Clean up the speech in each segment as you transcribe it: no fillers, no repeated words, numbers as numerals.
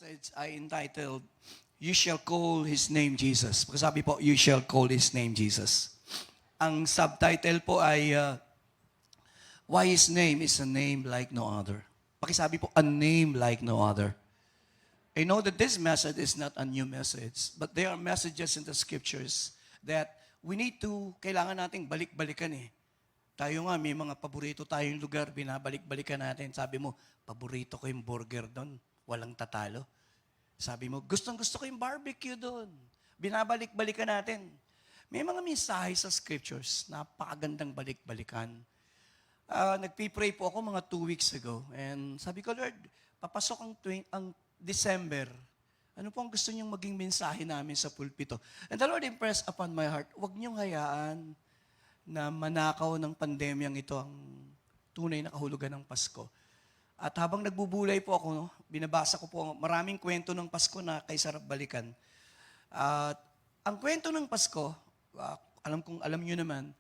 message ay entitled, You Shall Call His Name Jesus. Pagkasabi po, You Shall Call His Name Jesus. Ang subtitle po ay, Why His Name is a Name Like No Other. Pakisabi po, A Name Like No Other. I know that this message is not a new message, but there are messages in the scriptures that we need to, kailangan nating balik-balikan eh. Tayo nga, may mga paborito tayong lugar, binabalik-balikan natin. Sabi mo, paborito ko yung burger doon, walang tatalo. Sabi mo, gustong-gusto ko yung barbecue doon. Binabalik-balikan natin. May mga mensahe sa scriptures, napakagandang balik-balikan. Nagpipray po ako mga 2 weeks ago. And sabi ko, Lord, papasok ang December. Ano po ang gusto niyong maging mensahe namin sa pulpito? And the Lord impressed upon my heart, huwag niyong hayaan na manakaw ng pandemyang ito ang tunay na kahulugan ng Pasko. At habang nagbubulay po ako, binabasa ko po maraming kwento ng Pasko na kay sarap balikan. At ang kwento ng Pasko, alam niyo naman,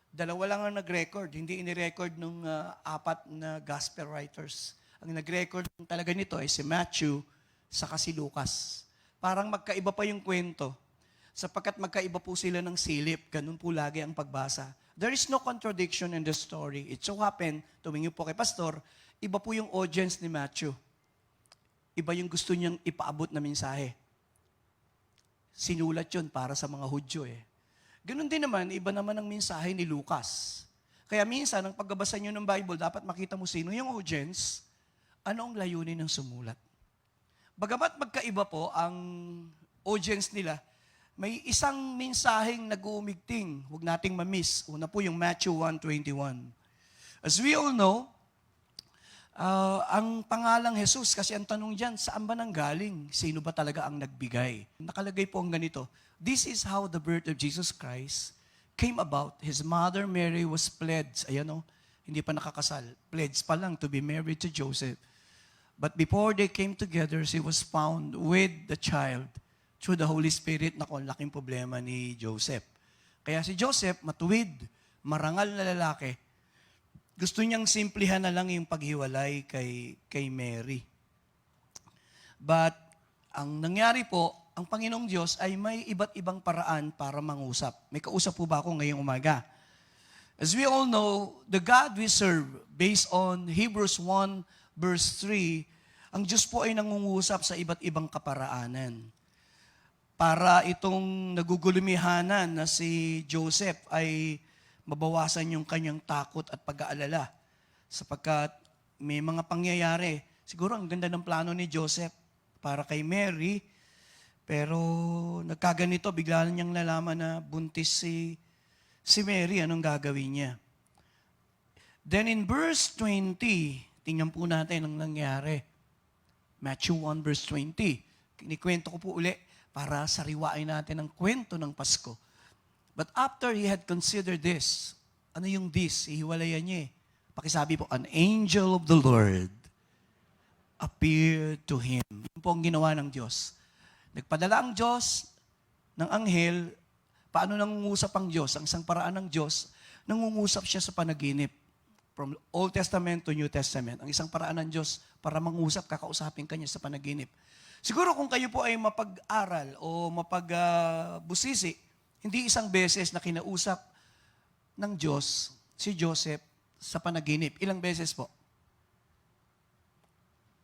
dalawa lang ang nag-record. Hindi ini-record ng 4 na gospel writers. Ang nag-record talaga nito ay si Matthew saka si Lucas. Parang magkaiba pa yung kwento. Sapagkat magkaiba po sila ng silip. Ganun po lagi ang pagbasa. There is no contradiction in the story. It so happened, tumingin po kay Pastor, iba po yung audience ni Matthew. Iba yung gusto niyang ipaabot na mensahe. Sinulat yun para sa mga Hudyo eh. Ganun din naman, iba naman ang mensahe ni Lucas. Kaya minsan, ang pagbabasa niyo ng Bible, dapat makita mo sino yung audience, ano ang layunin ng sumulat. Bagamat magkaiba po ang audience nila, may isang mensaheng nag-uumigting, huwag nating ma-miss. Una po yung Matthew 1:21. As we all know, ang pangalang Jesus, kasi ang tanong dyan, saan ba nanggaling? Sino ba talaga ang nagbigay? Nakalagay po ang ganito, This is how the birth of Jesus Christ came about. His mother Mary was pledged. Ayan o, hindi pa nakakasal. Pledged pa lang to be married to Joseph. But before they came together, she was found with the child through the Holy Spirit. Naku, laking problema ni Joseph. Kaya si Joseph, matuwid, marangal na lalaki, gusto niyang simplihan na lang yung paghiwalay kay Mary. But ang nangyari po, ang Panginoong Diyos ay may iba't ibang paraan para mangusap. May kausap po ba ako ngayong umaga? As we all know, the God we serve, based on Hebrews 1 verse 3, ang Diyos po ay nangungusap sa iba't ibang kaparaanan. Para itong nagugulumihanan na si Joseph ay mabawasan yung kanyang takot at pag-aalala. Sapagkat may mga pangyayari. Siguro ang ganda ng plano ni Joseph para kay Mary, pero nagkaganito, bigla niyang nalaman na buntis si Mary, anong gagawin niya? Then in verse 20, tingnan po natin ang nangyari. Matthew 1 verse 20. Kinikwento ko po uli para sariwain natin ang kwento ng Pasko. But after he had considered this, ano yung this? Ihiwalayan niya eh. Pakisabi po, an angel of the Lord appeared to him. Yun po ang ginawa ng Diyos. Nagpadala ang Diyos ng anghel. Paano nangungusap ang Diyos? Ang isang paraan ng Diyos, nangungusap siya sa panaginip. From Old Testament to New Testament. Ang isang paraan ng Diyos para mangusap, kakausapin kanya sa panaginip. Siguro kung kayo po ay mapag-aral o mapag-busisi, hindi isang beses na kinausap ng Diyos si Joseph sa panaginip. Ilang beses po?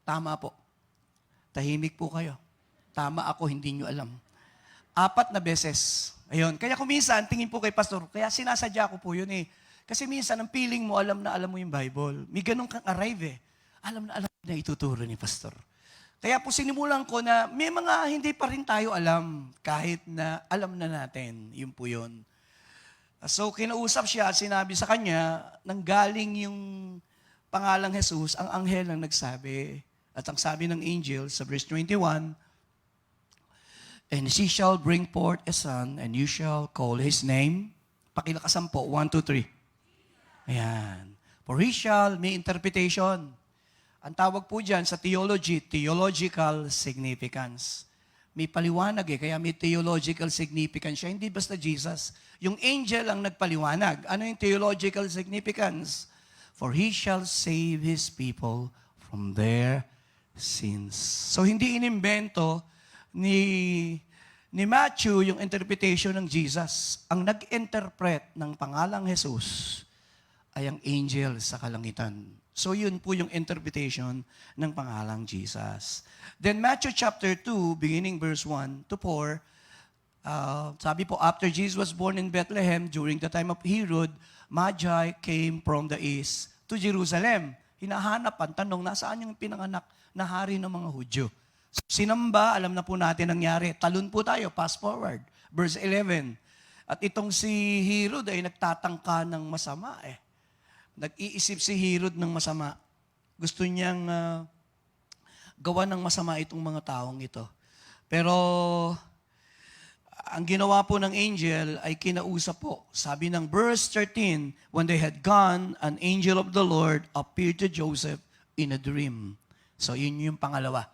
Tama po. Tahimik po kayo. Tama ako, hindi nyo alam. 4 na beses. Ayun. Kaya kung minsan, tingin po kay Pastor, kaya sinasadya ko po yun eh. Kasi minsan, ang feeling mo, alam na alam mo yung Bible. May ganun kang arrive eh. Alam na ituturo ni Pastor. Kaya po sinimulan ko na may mga hindi pa rin tayo alam, kahit na alam na natin. Yun po yun. So, kinausap siya at sinabi sa kanya, nanggaling yung pangalang Jesus, ang anghel ang nagsabi. At ang sabi ng angel sa verse 21, And she shall bring forth a son, and you shall call his name. Pakilakasan po, 1, 2, 3. Ayan. For he shall, may interpretation. Ang tawag po dyan sa theology, theological significance. May paliwanag kaya may theological significance siya. Hindi basta Jesus. Yung angel ang nagpaliwanag. Ano yung theological significance? For he shall save his people from their sins. So hindi inimbento ni Matthew yung interpretation ng Jesus. Ang nag-interpret ng pangalang Jesus ay ang angel sa kalangitan. So yun po yung interpretation ng pangalang Jesus. Then Matthew chapter 2, beginning verse 1 to 4, sabi po, after Jesus was born in Bethlehem, during the time of Herod, Magi came from the east to Jerusalem. Hinahanap ang tanong, nasaan yung pinanganak na hari ng mga Hudyo? So, sinamba, alam na po natin nangyari. Talon po tayo, fast forward. Verse 11. At itong si Herod ay nagtatangka ng masama eh. Nag-iisip si Herod ng masama. Gusto niyang gawa ng masama itong mga taong ito. Pero ang ginawa po ng angel ay kinausap po. Sabi ng verse 13, when they had gone, an angel of the Lord appeared to Joseph in a dream. So yun yung pangalawa.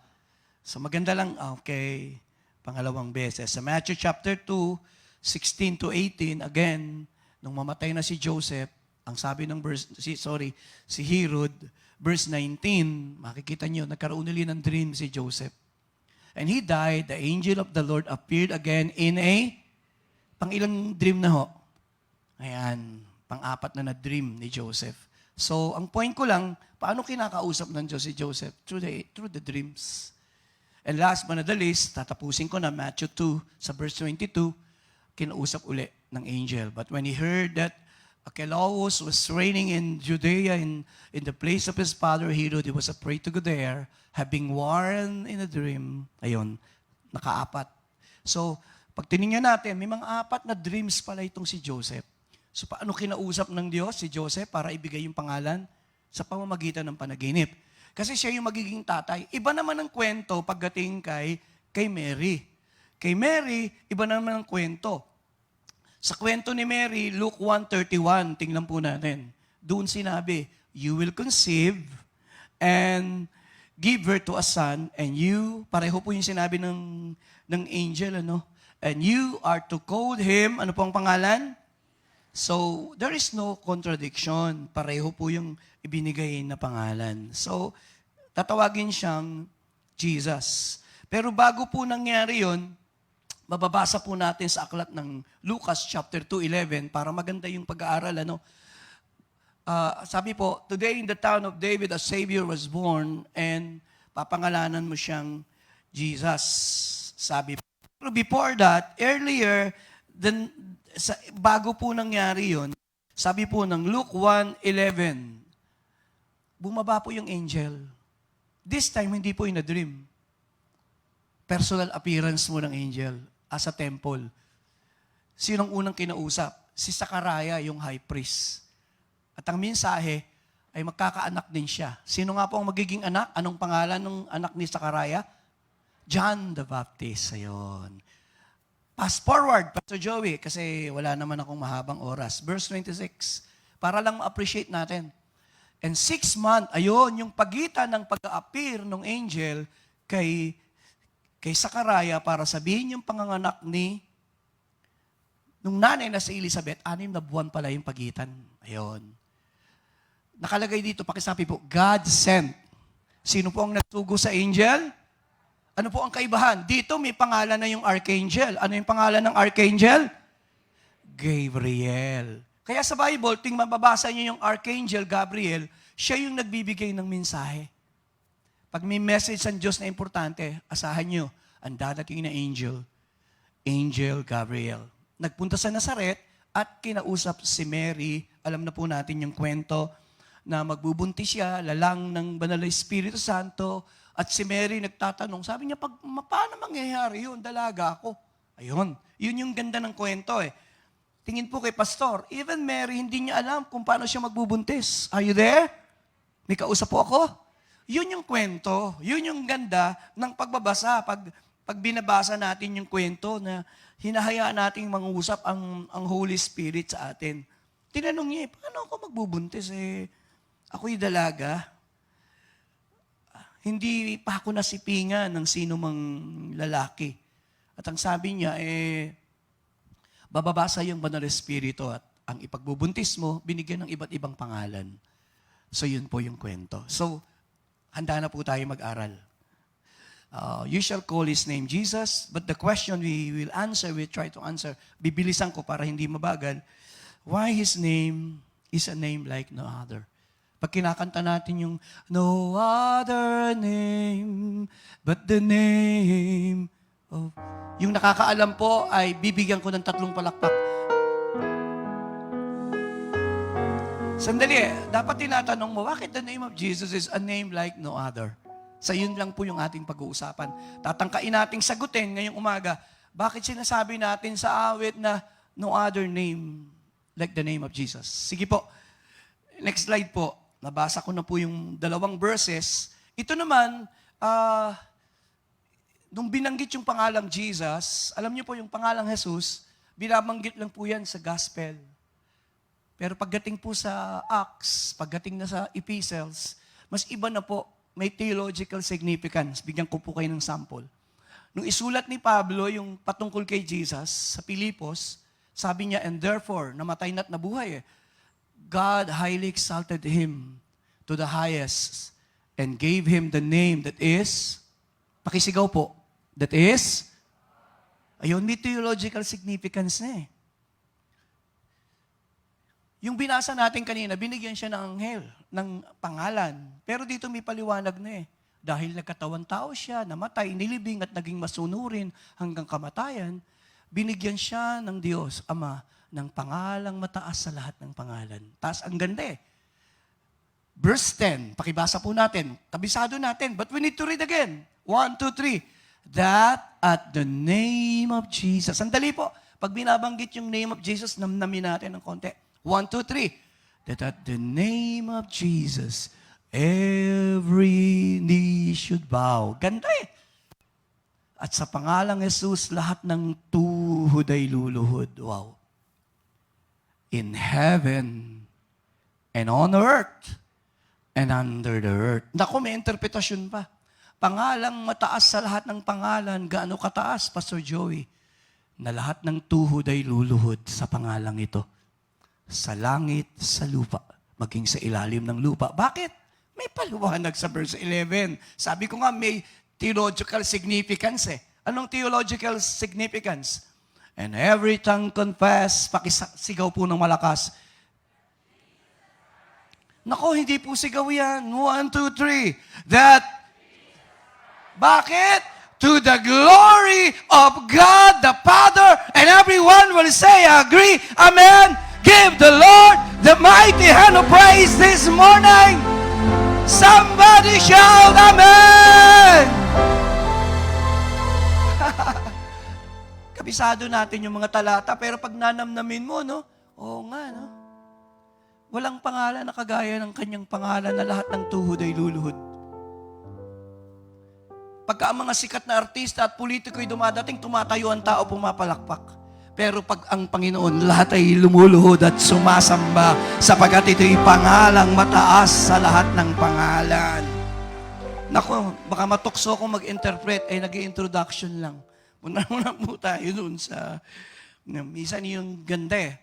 So maganda lang, okay, pangalawang beses. Sa Matthew chapter 2, 16 to 18, again, nung mamatay na si Joseph, ang sabi ng si Herod, verse 19, makikita niyo, nagkaroon nila ng dream si Joseph. And he died, the angel of the Lord appeared again in a, pang-ilang dream na ho? Ayan, pang-apat na dream ni Joseph. So, ang point ko lang, paano kinakausap ng Diyos si Joseph? Through the dreams. And last but not the least, tatapusin ko na Matthew 2, sa verse 22, kinausap uli ng angel. But when he heard that Archelaus was reigning in Judea in the place of his father Herod, he was afraid to go there, having warned in a dream. Ayun, nakaapat. So, pag tinignan natin, may mga apat na dreams pala itong si Joseph. So, paano kinausap ng Diyos si Joseph para ibigay yung pangalan? Sa pamamagitan ng panaginip. Kasi siya yung magiging tatay. Iba naman ang kwento pagdating kay Mary. Kay Mary, iba naman ang kwento. Sa kwento ni Mary, Luke 1:31, tingnan po natin. Doon sinabi, you will conceive and give birth to a son, and you, pareho po yung sinabi ng angel, ano? And you are to call him, ano po ang pangalan? So, there is no contradiction. Pareho po yung ibinigay na pangalan. So, tatawagin siyang Jesus. Pero bago po nangyari yon, mababasa po natin sa aklat ng Lucas chapter 2:11 para maganda yung pag-aaral. Ano? Sabi po, today in the town of David, a Savior was born and papangalanan mo siyang Jesus. Sabi po. Pero before that, earlier, bago po nangyari yon, sabi po ng Luke 1:11, bumaba po yung angel. This time, hindi po in a dream. Personal appearance mo ng angel as a temple. Sinong unang kinausap? Si Sakaraya, yung high priest. At ang mensahe ay magkakaanak din siya. Sino nga po ang magiging anak? Anong pangalan ng anak ni Sakaraya? John the Baptist. Ayun. Fast forward, Pastor Joey, kasi wala naman akong mahabang oras. Verse 26, para lang ma-appreciate natin. And 6 months, ayun, yung pagitan ng pag-appear ng angel kay Sakaraya para sabihin yung panganganak nung nanay na si Elizabeth, 6 na buwan pala yung pagitan. Ayun. Nakalagay dito, pakisabi po, God sent. Sino po ang nagtugo sa angel? Ano po ang kaibahan? Dito may pangalan na yung archangel. Ano yung pangalan ng archangel? Gabriel. Kaya sa Bible, mababasa niyo yung archangel Gabriel, siya yung nagbibigay ng mensahe. Pag may message sa Diyos na importante, asahan nyo, ang dadating na angel, Angel Gabriel. Nagpunta sa Nazaret at kinausap si Mary. Alam na po natin yung kwento na magbubuntis siya, lalang ng Banal na Espiritu Santo. At si Mary nagtatanong, sabi niya, paano mangyayari yun? Dalaga ako. Ayun, yun yung ganda ng kwento eh. Tingin po kay Pastor, even Mary, hindi niya alam kung paano siya magbubuntis. Are you there? May kausap po ako? Yun yung kwento. Yun yung ganda ng pagbabasa. Pag binabasa natin yung kwento na hinahayaan nating mangusap ang Holy Spirit sa atin. Tinanong niya, paano ako magbubuntis? Ako'y dalaga. Hindi pa ako nasipingan ng sino mang lalaki. At ang sabi niya, bababasa yung Banal na Espiritu at ang ipagbubuntis mo, binigyan ng iba't ibang pangalan. So yun po yung kwento. So, handa na po tayo mag-aral. You shall call His name Jesus. But the question we try to answer, bibilisan ko para hindi mabagal, why His name is a name like no other? Pag kinakanta natin yung, no other name but the name of... Yung nakakaalam po ay bibigyan ko ng 3 palakpak. Sandali, dapat tinatanong mo, bakit the name of Jesus is a name like no other? Sa yun lang po yung ating pag-uusapan. Tatangkain nating sagutin ngayong umaga, bakit sinasabi natin sa awit na no other name like the name of Jesus? Sige po, next slide po. Nabasa ko na po yung 2 verses. Ito naman, nung binanggit yung pangalang Jesus, alam niyo po yung pangalang Jesus, binabanggit lang po yan sa gospel. Pero pagdating po sa Acts, pagdating na sa epistles, mas iba na po, may theological significance. Bigyan ko po kayo ng sample. Nung isulat ni Pablo yung patungkol kay Jesus sa Pilipos, sabi niya, and therefore, namatay na't nabuhay God highly exalted Him to the highest and gave Him the name that is, pakisigaw po, that is, ayun, may theological significance na eh. Yung binasa natin kanina, binigyan siya ng anghel, ng pangalan. Pero dito may paliwanag na eh. Dahil nagkatawan tao siya, namatay, nilibing at naging masunurin hanggang kamatayan, binigyan siya ng Diyos, Ama, ng pangalang mataas sa lahat ng pangalan. Taas ang ganda eh. Verse 10, pakibasa po natin. Kabisado natin, but we need to read again. 1, 2, 3. That at the name of Jesus. Sandali po, pag binabanggit yung name of Jesus, namnamin natin ng konti. 1, 2, 3. That at the name of Jesus, every knee should bow. Ganda eh. At sa pangalang Jesus, lahat ng tuhod ay luluhod. Wow. In heaven, and on earth, and under the earth. Naku, may interpretasyon pa. Pangalang mataas sa lahat ng pangalan, gaano kataas, Pastor Joey, na lahat ng tuhod ay luluhod sa pangalang ito. Sa langit, sa lupa, maging sa ilalim ng lupa. Bakit? May paliwanag sa verse 11. Sabi ko nga, may theological significance eh. Anong theological significance? And every tongue confess, pakisigaw po ng malakas. Nako, hindi po sigaw yan. 1, 2, 3. That, bakit? To the glory of God the Father, and everyone will say, agree, amen. Give the Lord the mighty hand of praise this morning. Somebody shout, amen. Kabisado natin yung mga talata, pero pag nanamnamin mo, no? Oo nga, no? Walang pangalan na kagaya ng kanyang pangalan na lahat ng tuhod ay luluhod. Pagka ang mga sikat na artista at politiko ay dumadating, tumatayo ang tao, pumapalakpak. Pero pag ang Panginoon, lahat ay lumuluhod at sumasamba sapagkat ito'y pangalang mataas sa lahat ng pangalan. Naku, baka matukso akong mag-interpret, ay nag-introduction lang. Muna po tayo dun sa, minsan yung ganda eh.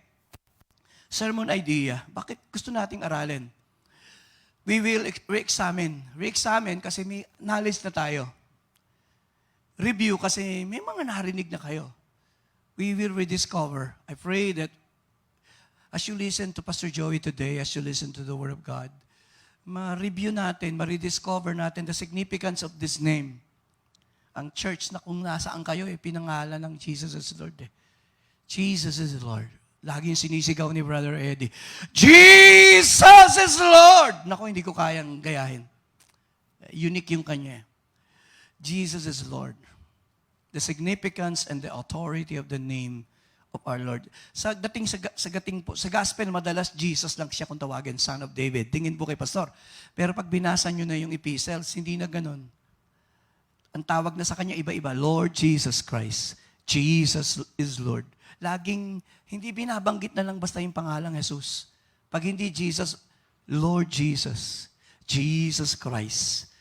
Sermon idea. Bakit gusto nating aralin? We will re-examine. Re-examine kasi may knowledge na tayo. Review kasi may mga narinig na kayo. We will rediscover. I pray that as you listen to Pastor Joey today, as you listen to the Word of God, ma-review natin, ma-rediscover natin the significance of this name. Ang church na kung nasaan kayo, pinangalan ng Jesus is Lord. Jesus is Lord. Laging sinisigaw ni Brother Eddie, Jesus is Lord! Naku, hindi ko kayang gayahin. Unique yung kanya. Jesus is Lord. The significance and the authority of the name of our Lord. Sa gospel, madalas Jesus lang siya kung tawagin, Son of David. Tingin po kay Pastor. Pero pag binasa nyo na yung epistles, hindi na ganun. Ang tawag na sa kanya iba-iba, Lord Jesus Christ. Jesus is Lord. Laging, hindi binabanggit na lang basta yung pangalang Jesus. Pag hindi Jesus, Lord Jesus. Jesus Christ.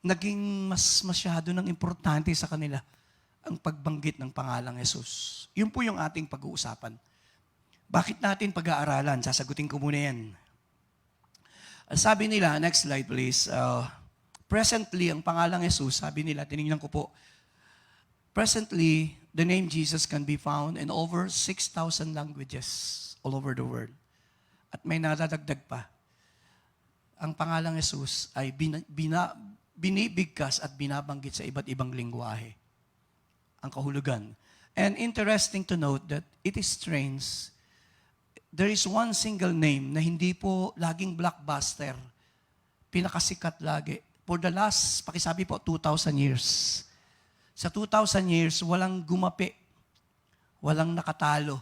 Naging mas masyado ng importante sa kanila ang pagbanggit ng pangalang Jesus. Yun po yung ating pag-uusapan. Bakit natin pag-aaralan? Sasagutin ko muna yan. Sabi nila, next slide please, Presently, ang pangalang Jesus, sabi nila, tinignan ko po, presently, the name Jesus can be found in over 6,000 languages all over the world. At may nadadagdag pa. Ang pangalang Jesus ay binibigkas at binabanggit sa iba't ibang lingwahe. Ang kahulugan. And interesting to note that it is strange, there is one single name na hindi po laging blockbuster. Pinakasikat lagi. For the last, pakisabi po, 2,000 years. Sa 2,000 years, walang gumapi, walang nakatalo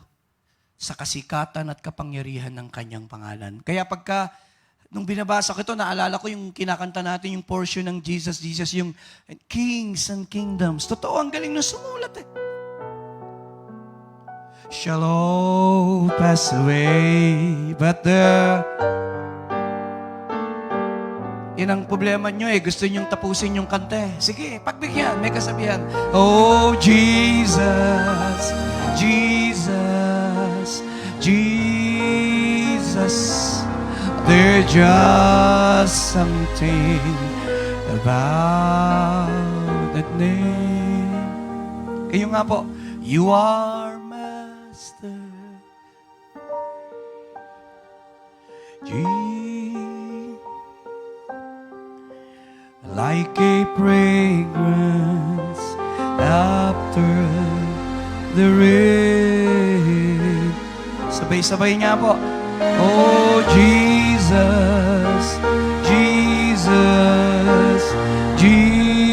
sa kasikatan at kapangyarihan ng kanyang pangalan. Kaya nung binabasa ko ito, naalala ko yung kinakanta natin, yung portion ng Jesus, yung Kings and Kingdoms. Totoo, ang galing na sumulat eh. Shall all pass away, but yan ang problema nyo eh. Gusto nyong tapusin yung kanta eh. Sige, pagbigyan. May kasabihan. Oh, Jesus, Jesus, Jesus. There's just something about that name. Kayo nga po. You are Master. Jesus. Like a fragrance after the rain. Sabay-sabay nga po. Oh, Jesus, Jesus, Jesus.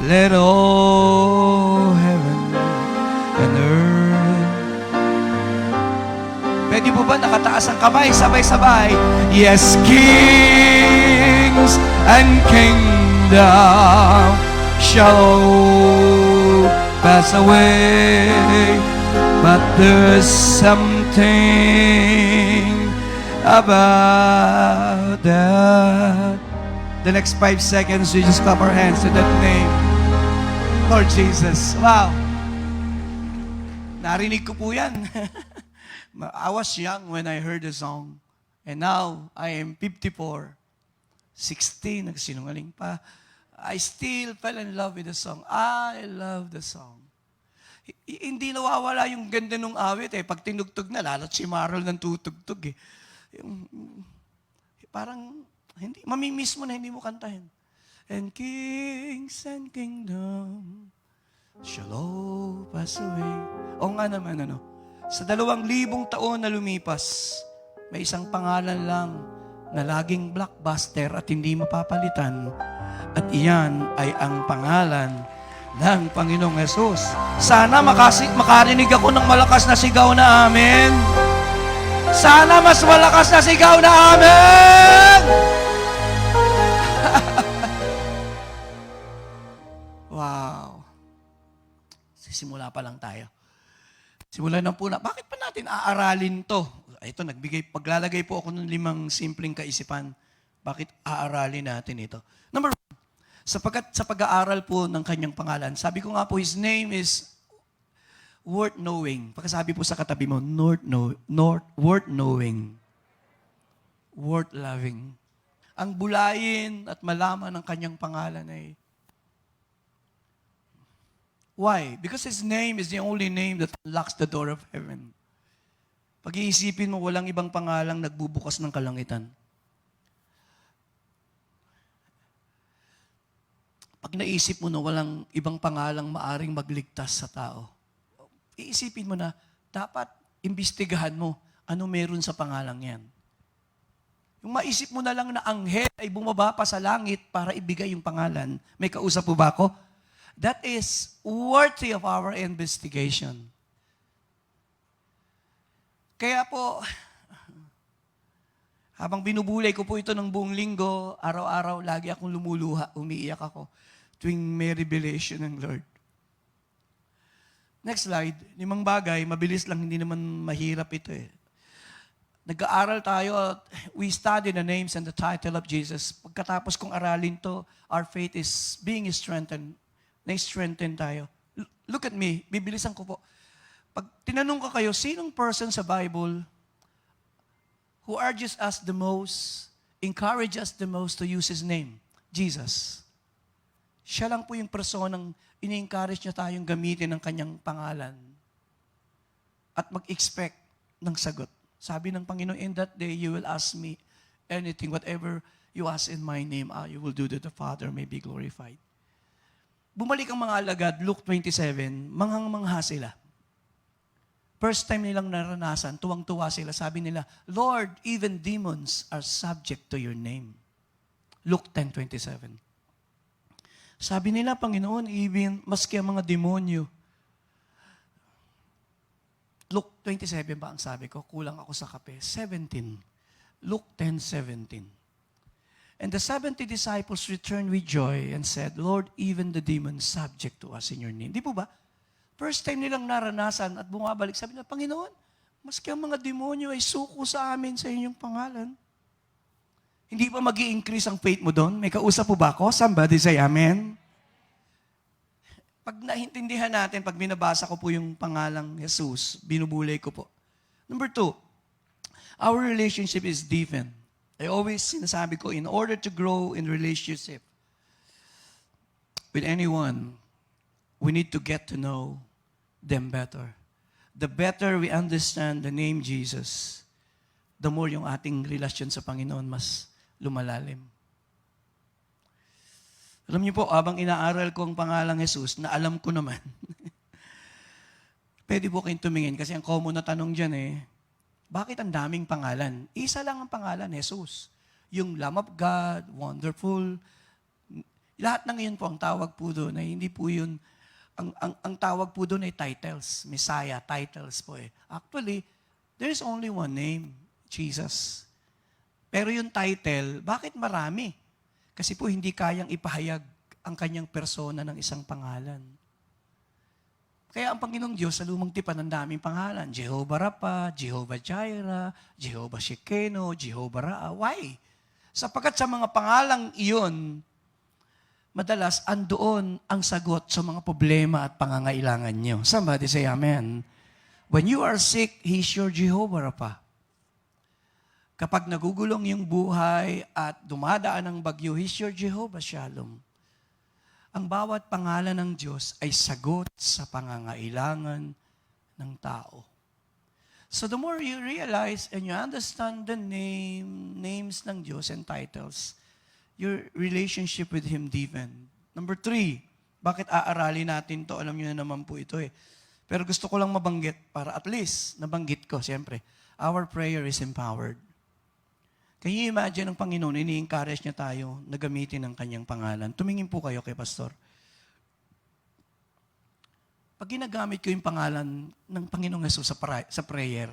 Let all heaven and earth. Pwede po ba nakataas ang kamay? Sabay-sabay. Yes, kings and kingdom shall pass away, but there's something about that. The next 5 seconds, we just clap our hands to that name. Lord Jesus. Wow. Narinig ko po yan. I was young when I heard the song. And now, I am 54. 16, nagsinungaling pa. I still fell in love with the song. I love the song. Hindi nawawala yung ganda ng awit eh. Pag tinugtog na, lalo't si Marol ng tutugtog eh. Parang, mamimiss mo na hindi mo kantahin. And kings and kingdom shall all pass away. O nga naman, sa 2,000 taon na lumipas, may isang pangalan lang na laging blockbuster at hindi mapapalitan. At iyan ay ang pangalan ng Panginoong Hesus. Sana makarinig ako ng malakas na sigaw na amen. Sana mas malakas na sigaw na amen. Wow. Sisimula pa lang tayo. Simulan na po na, bakit pa natin aaralin to? Ito, paglalagay po ako ng 5 simpleng kaisipan. Bakit aaralin natin ito? Number 1, sapagkat sa pag-aaral po ng kanyang pangalan, sabi ko nga po, His name is worth knowing. Pagkasabi po sa katabi mo, worth knowing. Worth loving. Ang bulayin at malaman ng kanyang pangalan ay why? Because His name is the only name that unlocks the door of heaven. Pag-iisipin mo, walang ibang pangalang nagbubukas ng kalangitan. Pag naisip mo na walang ibang pangalang maaring magligtas sa tao, iisipin mo na, dapat imbestigahan mo ano meron sa pangalang yan. Yung maisip mo na lang na anghel ay bumaba pa sa langit para ibigay yung pangalan. May kausap po ba ako? That is worthy of our investigation. Kaya po, habang binubulay ko po ito ng buong linggo, araw-araw, lagi akong lumuluha, umiiyak ako tuwing may revelation ng Lord. Next slide, 5 bagay, mabilis lang, hindi naman mahirap ito eh. Nag-aaral tayo, we study the names and the title of Jesus. Pagkatapos kong aralin to, our faith is being strengthened. Na-strengthen tayo. Look at me, bibilisan ko po. Pag tinanong ko kayo, sinong person sa Bible who urges us the most encourage us the most to use His name? Jesus. Siya lang po yung personang ini-encourage niya tayong gamitin ang kanyang pangalan at mag-expect ng sagot. Sabi ng Panginoon, in that day, you will ask me anything, whatever you ask in my name, you will do that the Father may be glorified. Bumalik ang mga alagad, Luke 27, manghang-mangha sila. First time nilang naranasan, tuwang-tuwa sila. Sabi nila, Lord, even demons are subject to your name. Luke 10:27. Sabi nila, Panginoon, even maski ang mga demonyo. Luke 27 ba ang sabi ko? Kulang ako sa kape. 17. Luke 10:17. And the 70 disciples returned with joy and said, Lord, even the demons subject to us in your name. Di po ba? First time nilang naranasan at bumabalik, sabi nila, Panginoon, maski ang mga demonyo ay suko sa amin sa inyong pangalan. Hindi pa mag-i-increase ang faith mo doon? May kausap po ba ako? Somebody say amen. Pag naintindihan natin, pag binabasa ko po yung pangalang Jesus, binubulay ko po. Number 2, our relationship is deepened. I always sinasabi ko, in order to grow in relationship with anyone, we need to get to know them better. The better we understand the name Jesus, the more yung ating relasyon sa Panginoon mas lumalalim. Alam niyo po, habang inaaral ko ang pangalang Jesus, na alam ko naman, pwede po kayong tumingin kasi ang common na tanong dyan bakit ang daming pangalan? Isa lang ang pangalan, Jesus. Yung Lamb of God, Wonderful. Lahat ng iyon po ang tawag po doon ay hindi po yun, ang tawag po doon ay titles. Messiah, titles po Actually, there's only one name, Jesus. Pero yung title, bakit marami? Kasi po hindi kayang ipahayag ang kanyang persona ng isang pangalan. Kaya ang Panginoong Diyos sa lumang tipan ang daming pangalan. Jehovah Rapha, Jehovah Jireh, Jehovah Shekeno, Jehovah Raah. Why? Sapagkat sa mga pangalang iyon, madalas andoon ang sagot sa mga problema at pangangailangan nyo. Somebody say amen. When you are sick, He's your Jehovah Rapha. Kapag nagugulong yung buhay at dumadaan ang bagyo, He's your Jehovah Shalom. Ang bawat pangalan ng Diyos ay sagot sa pangangailangan ng tao. So the more you realize and you understand the names ng Diyos and titles, your relationship with Him deepen. Number 3, bakit aaralin natin to? Alam niyo na naman po ito Pero gusto ko lang mabanggit para at least nabanggit ko, siyempre. Our prayer is empowered. Can you imagine ang Panginoon, ini-encourage niya tayo na gamitin ang kanyang pangalan. Tumingin po kayo kay Pastor. Pag ginagamit ko yung pangalan ng Panginoong Jesus sa prayer,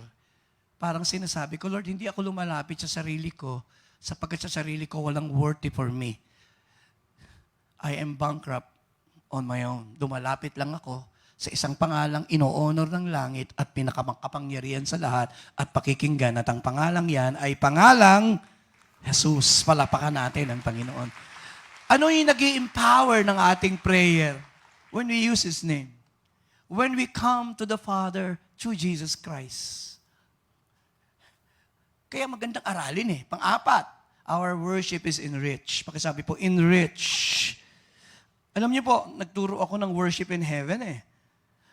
parang sinasabi ko, Lord, hindi ako lumalapit sa sarili ko sapagkat sa sarili ko walang worthy for me. I am bankrupt on my own. Dumalapit lang ako sa isang pangalang ino-honor ng langit at pinakamakapangyarihan sa lahat at pakikinggan at ang pangalang yan ay pangalang Jesus. Palapakan natin ang Panginoon. Ano yung nag-i-empower ng ating prayer? When we use His name. When we come to the Father through Jesus Christ. Kaya magandang aralin Pang-apat, our worship is enriched. Pakisabi po, enrich. Alam niyo po, nagturo ako ng worship in heaven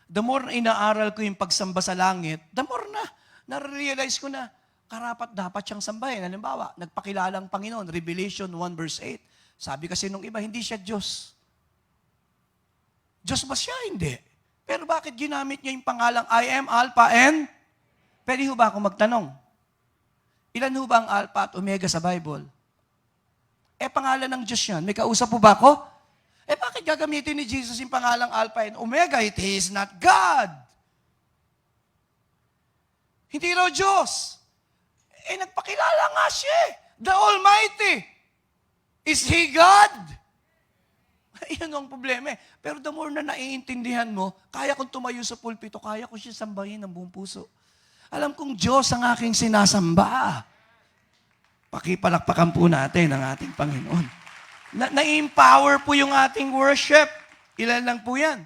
The more na inaaral ko yung pagsamba sa langit, the more na na-realize ko na karapat dapat siyang sambahin. Halimbawa, nagpakilalang Panginoon, Revelation 1 verse 8. Sabi kasi nung iba, hindi siya Diyos. Diyos ba siya? Hindi. Pero bakit ginamit niya yung pangalang I am Alpha and? Pwede ho ba ako magtanong? Ilan ho ba ang Alpha at Omega sa Bible? Pangalan ng Diyos yan. May kausap po ba ako? Bakit gagamitin ni Jesus yung pangalang Alpha and Omega? He is not God. Hindi raw Diyos. Nagpakilala nga siya. The Almighty. Is He God? Iyan ang problema Pero the more na naiintindihan mo, kaya kong tumayo sa pulpito, kaya ko siya sambahin ng buong puso. Alam kong Diyos ang aking sinasamba. Pakipalakpakan po natin ang ating Panginoon. Na-empower po yung ating worship. Ilan lang po yan.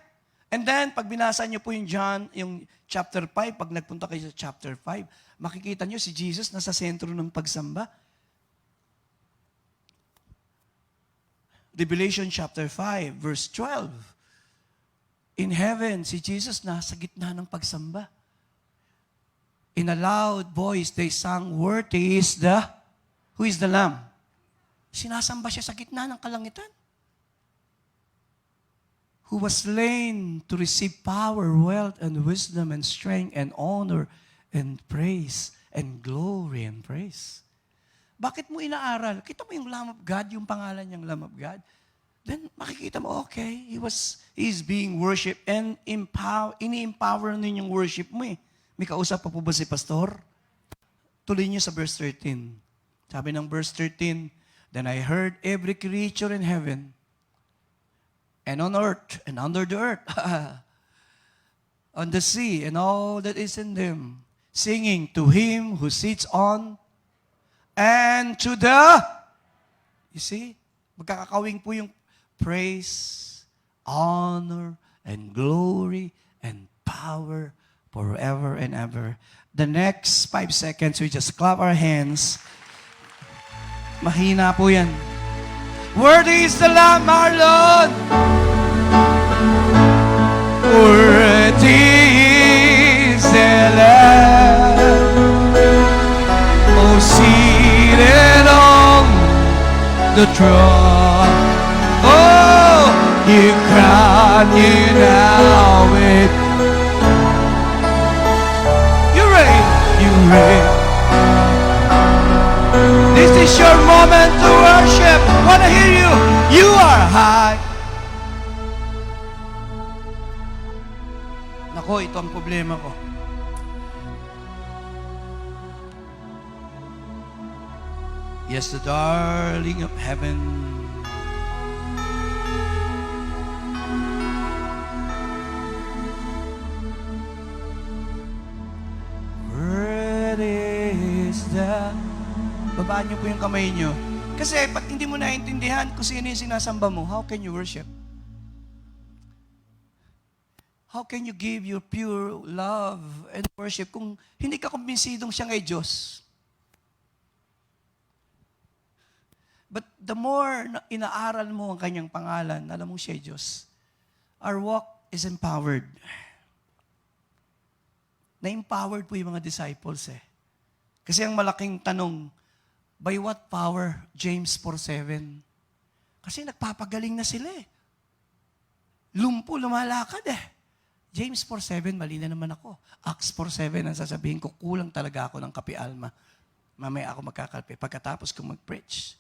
And then, pag binasa niyo po yung John, yung chapter 5, pag nagpunta kayo sa chapter 5, makikita niyo si Jesus nasa sentro ng pagsamba. Revelation chapter 5, verse 12. In heaven, si Jesus nasa gitna ng pagsamba. In a loud voice, they sang, "Worthy is who is the Lamb?" Sinasamba siya sa gitna ng kalangitan. Who was slain to receive power, wealth, and wisdom, and strength, and honor, and praise, and glory, and praise. Bakit mo inaaral? Kita mo yung Lamb of God, yung pangalan niyang Lamb of God. Then makikita mo, okay, he's being worshipped and ini-empower ninyo yung worship mo eh. May kausap pa po ba si Pastor? Tuloy niyo sa verse 13. Sabi ng verse 13, "Then I heard every creature in heaven and on earth and under the earth, on the sea and all that is in them, singing to Him who sits on and to you see, magkakakawing po yung praise, honor, and glory, and power forever and ever." The next 5 seconds, we just clap our hands. Mahina po yan. Worthy is the Lamb, our Lord. Worthy is the Lamb. Oh, seated on the throne. Oh, you crown you now with. You reign, you reign. This is your moment to worship. Wanna hear you? You are high. Nako, ito ang problema ko. Yes, the darling of heaven. Where is the... Babaan niyo po yung kamay niyo. Kasi pag hindi mo naiintindihan kung sino yung sinasamba mo, how can you worship? How can you give your pure love and worship kung hindi ka kumbinsidong siya ngay Diyos? But the more na inaaral mo ang kanyang pangalan, alam mo siya Diyos, our walk is empowered. Na-empowered po yung mga disciples eh. Kasi ang malaking tanong, by what power? James 4:7. Kasi nagpapagaling na sila eh. Lumpo, lumalakad eh. James 4:7, mali na naman ako. Acts 4:7, ang sasabihin ko, kulang talaga ako ng kape alma. Mamaya ako magkakalpe pagkatapos ko mag-preach.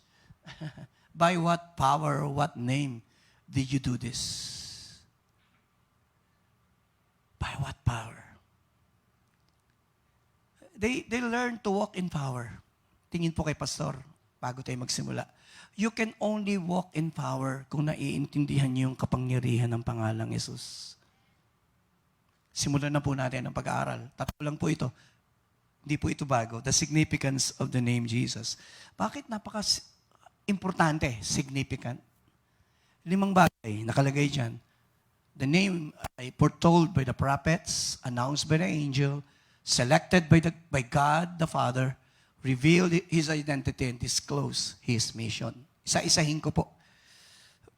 By what power or what name did you do this? By what power? They learn to walk in power. Tingin po kay Pastor, bago tayo magsimula. You can only walk in power kung naiintindihan niyo yung kapangyarihan ng pangalang Jesus. Simulan na po natin ang pag-aaral. Tatlo lang po ito. Hindi po ito bago. The significance of the name Jesus. Bakit napaka-importante, significant? 5 bagay nakalagay dyan. The name ay foretold by the prophets, announced by the angel, selected by God the Father, revealed His identity and disclosed His mission. Isa-isahin ko po.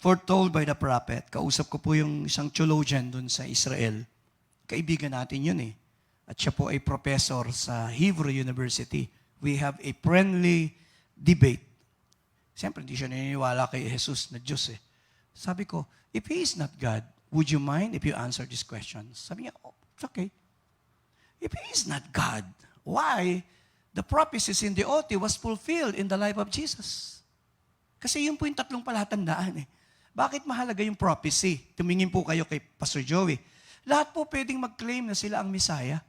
Foretold by the prophet. Kausap ko po yung isang theologian dun sa Israel. Kaibigan natin yun eh. At siya po ay professor sa Hebrew University. We have a friendly debate. Siyempre, hindi siya naniniwala kay Jesus na Diyos eh. Sabi ko, if He is not God, would you mind if you answer these questions? Sabi niya, oh, it's okay. If He is not God, why the prophecies in the OT was fulfilled in the life of Jesus? Kasi yun po yung 3 palatandaan eh. Bakit mahalaga yung prophecy? Tumingin po kayo kay Pastor Joey. Lahat po pwedeng mag-claim na sila ang Messiah.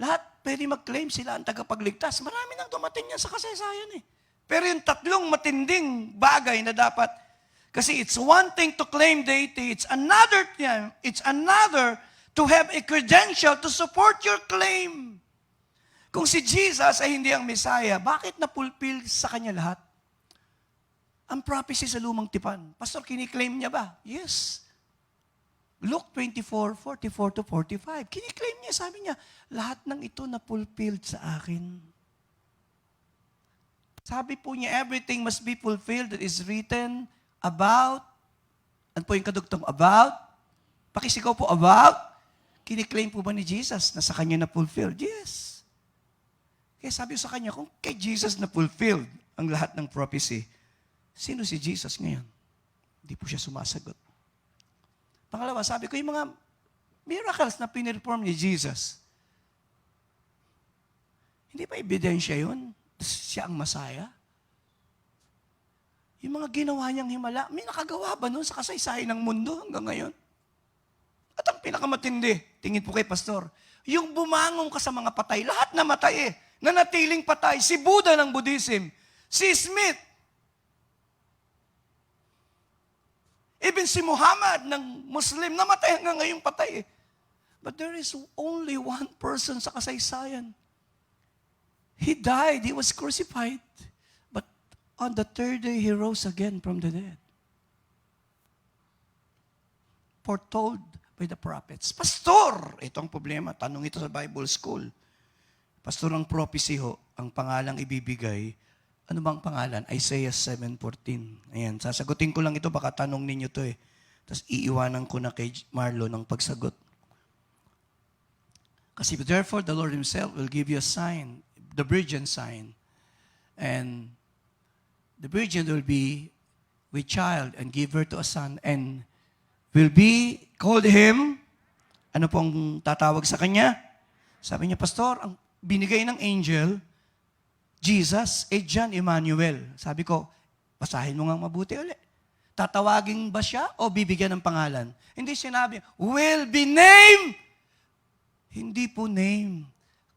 Lahat pwedeng mag-claim sila ang tagapagligtas. Marami nang dumating yan sa kasaysayan eh. Pero yung 3 matinding bagay na dapat, kasi it's one thing to claim deity, it's another to have a credential to support your claim. Kung si Jesus ay hindi ang Messiah, bakit na-fulfill sa kanya lahat? Ang prophecy sa lumang tipan. Pastor, kiniklaim niya ba? Yes. Luke 24:44-45. Kiniklaim niya, sabi niya, lahat ng ito na-fulfilled sa akin. Sabi po niya, everything must be fulfilled that is written about, ano po yung kadugtong about? Pakisigaw po, about? Kiniklaim po ba ni Jesus na sa kanya na fulfilled? Yes. Kaya sabi ko sa kanya, kung kay Jesus na fulfilled ang lahat ng prophecy, sino si Jesus ngayon? Hindi po siya sumasagot. Pangalawa, sabi ko, yung mga miracles na pinirform ni Jesus, hindi ba ebidensya yun? Siya ang Masaya? Yung mga ginawa niyang himala, may nakagawa ba nun sa kasaysayan ng mundo hanggang ngayon? At ang pinakamatindi, tingin po kay Pastor, yung bumangon ka sa mga patay, lahat na matay nanatiling patay. Si Buddha ng Buddhism, si Smith, even si Muhammad ng Muslim, namatay hanggang ngayong patay But there is only one person sa kasaysayan. He died, he was crucified. But on the third day, he rose again from the dead. Foretold by the prophets. Pastor! Ito ang problema. Tanong ito sa Bible School. Pastor, ang prophecy ho, ang pangalang ibibigay, ano bang pangalan? Isaiah 7:14. Ayan, sasagutin ko lang ito, baka tanong ninyo to Tapos iiwanan ko na kay Marlo ng pagsagot. Kasi therefore, the Lord Himself will give you a sign, the virgin sign. And the virgin will be with child and give birth to a son and will be called him. Ano pong tatawag sa kanya? Sabi niya, Pastor, ang binigay ng angel, Jesus, John Emmanuel. Sabi ko, basahin mo nga mabuti ulit. Tatawagin ba siya o bibigyan ng pangalan? Hindi sinabi, will be named. Hindi po name.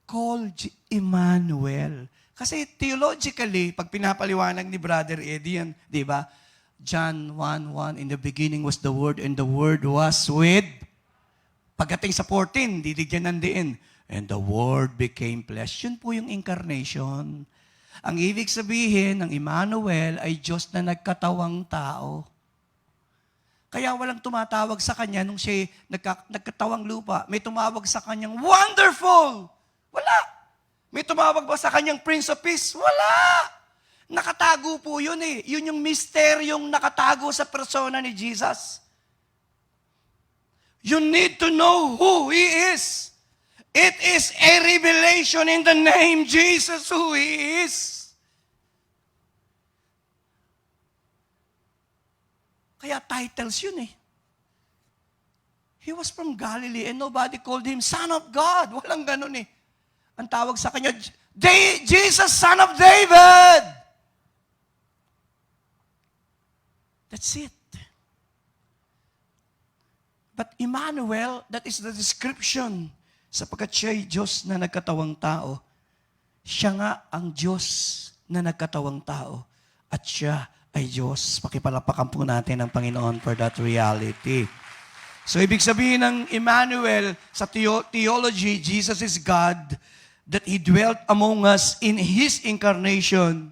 Called Emmanuel. Kasi theologically, pag pinapaliwanag ni Brother Eddie yan, di ba? John 1:1, in the beginning was the Word, and the Word was with. Pagdating sa 14, didigyan ng diin. And the Word became flesh. Yun po yung incarnation. Ang ibig sabihin ng Emmanuel ay Diyos na nagkatawang tao. Kaya walang tumatawag sa Kanya nung siya nagkatawang lupa. May tumawag sa Kanyang wonderful. Wala. May tumawag ba sa Kanyang Prince of Peace? Wala. Nakatago po yun Yun yung misteryong nakatago sa persona ni Jesus. You need to know who He is. It is a revelation in the name Jesus who He is. Kaya titles yun He was from Galilee and nobody called Him Son of God. Walang ganun Ang tawag sa Kanya, Jesus, Son of David. That's it. But Emmanuel, that is the description. Sapagkat siya'y Diyos na nagkatawang tao. Siya nga ang Diyos na nagkatawang tao. At siya ay Diyos. Pakipalapakan po natin ang Panginoon for that reality. So, ibig sabihin ng Emmanuel, sa theology, Jesus is God, that He dwelt among us in His incarnation.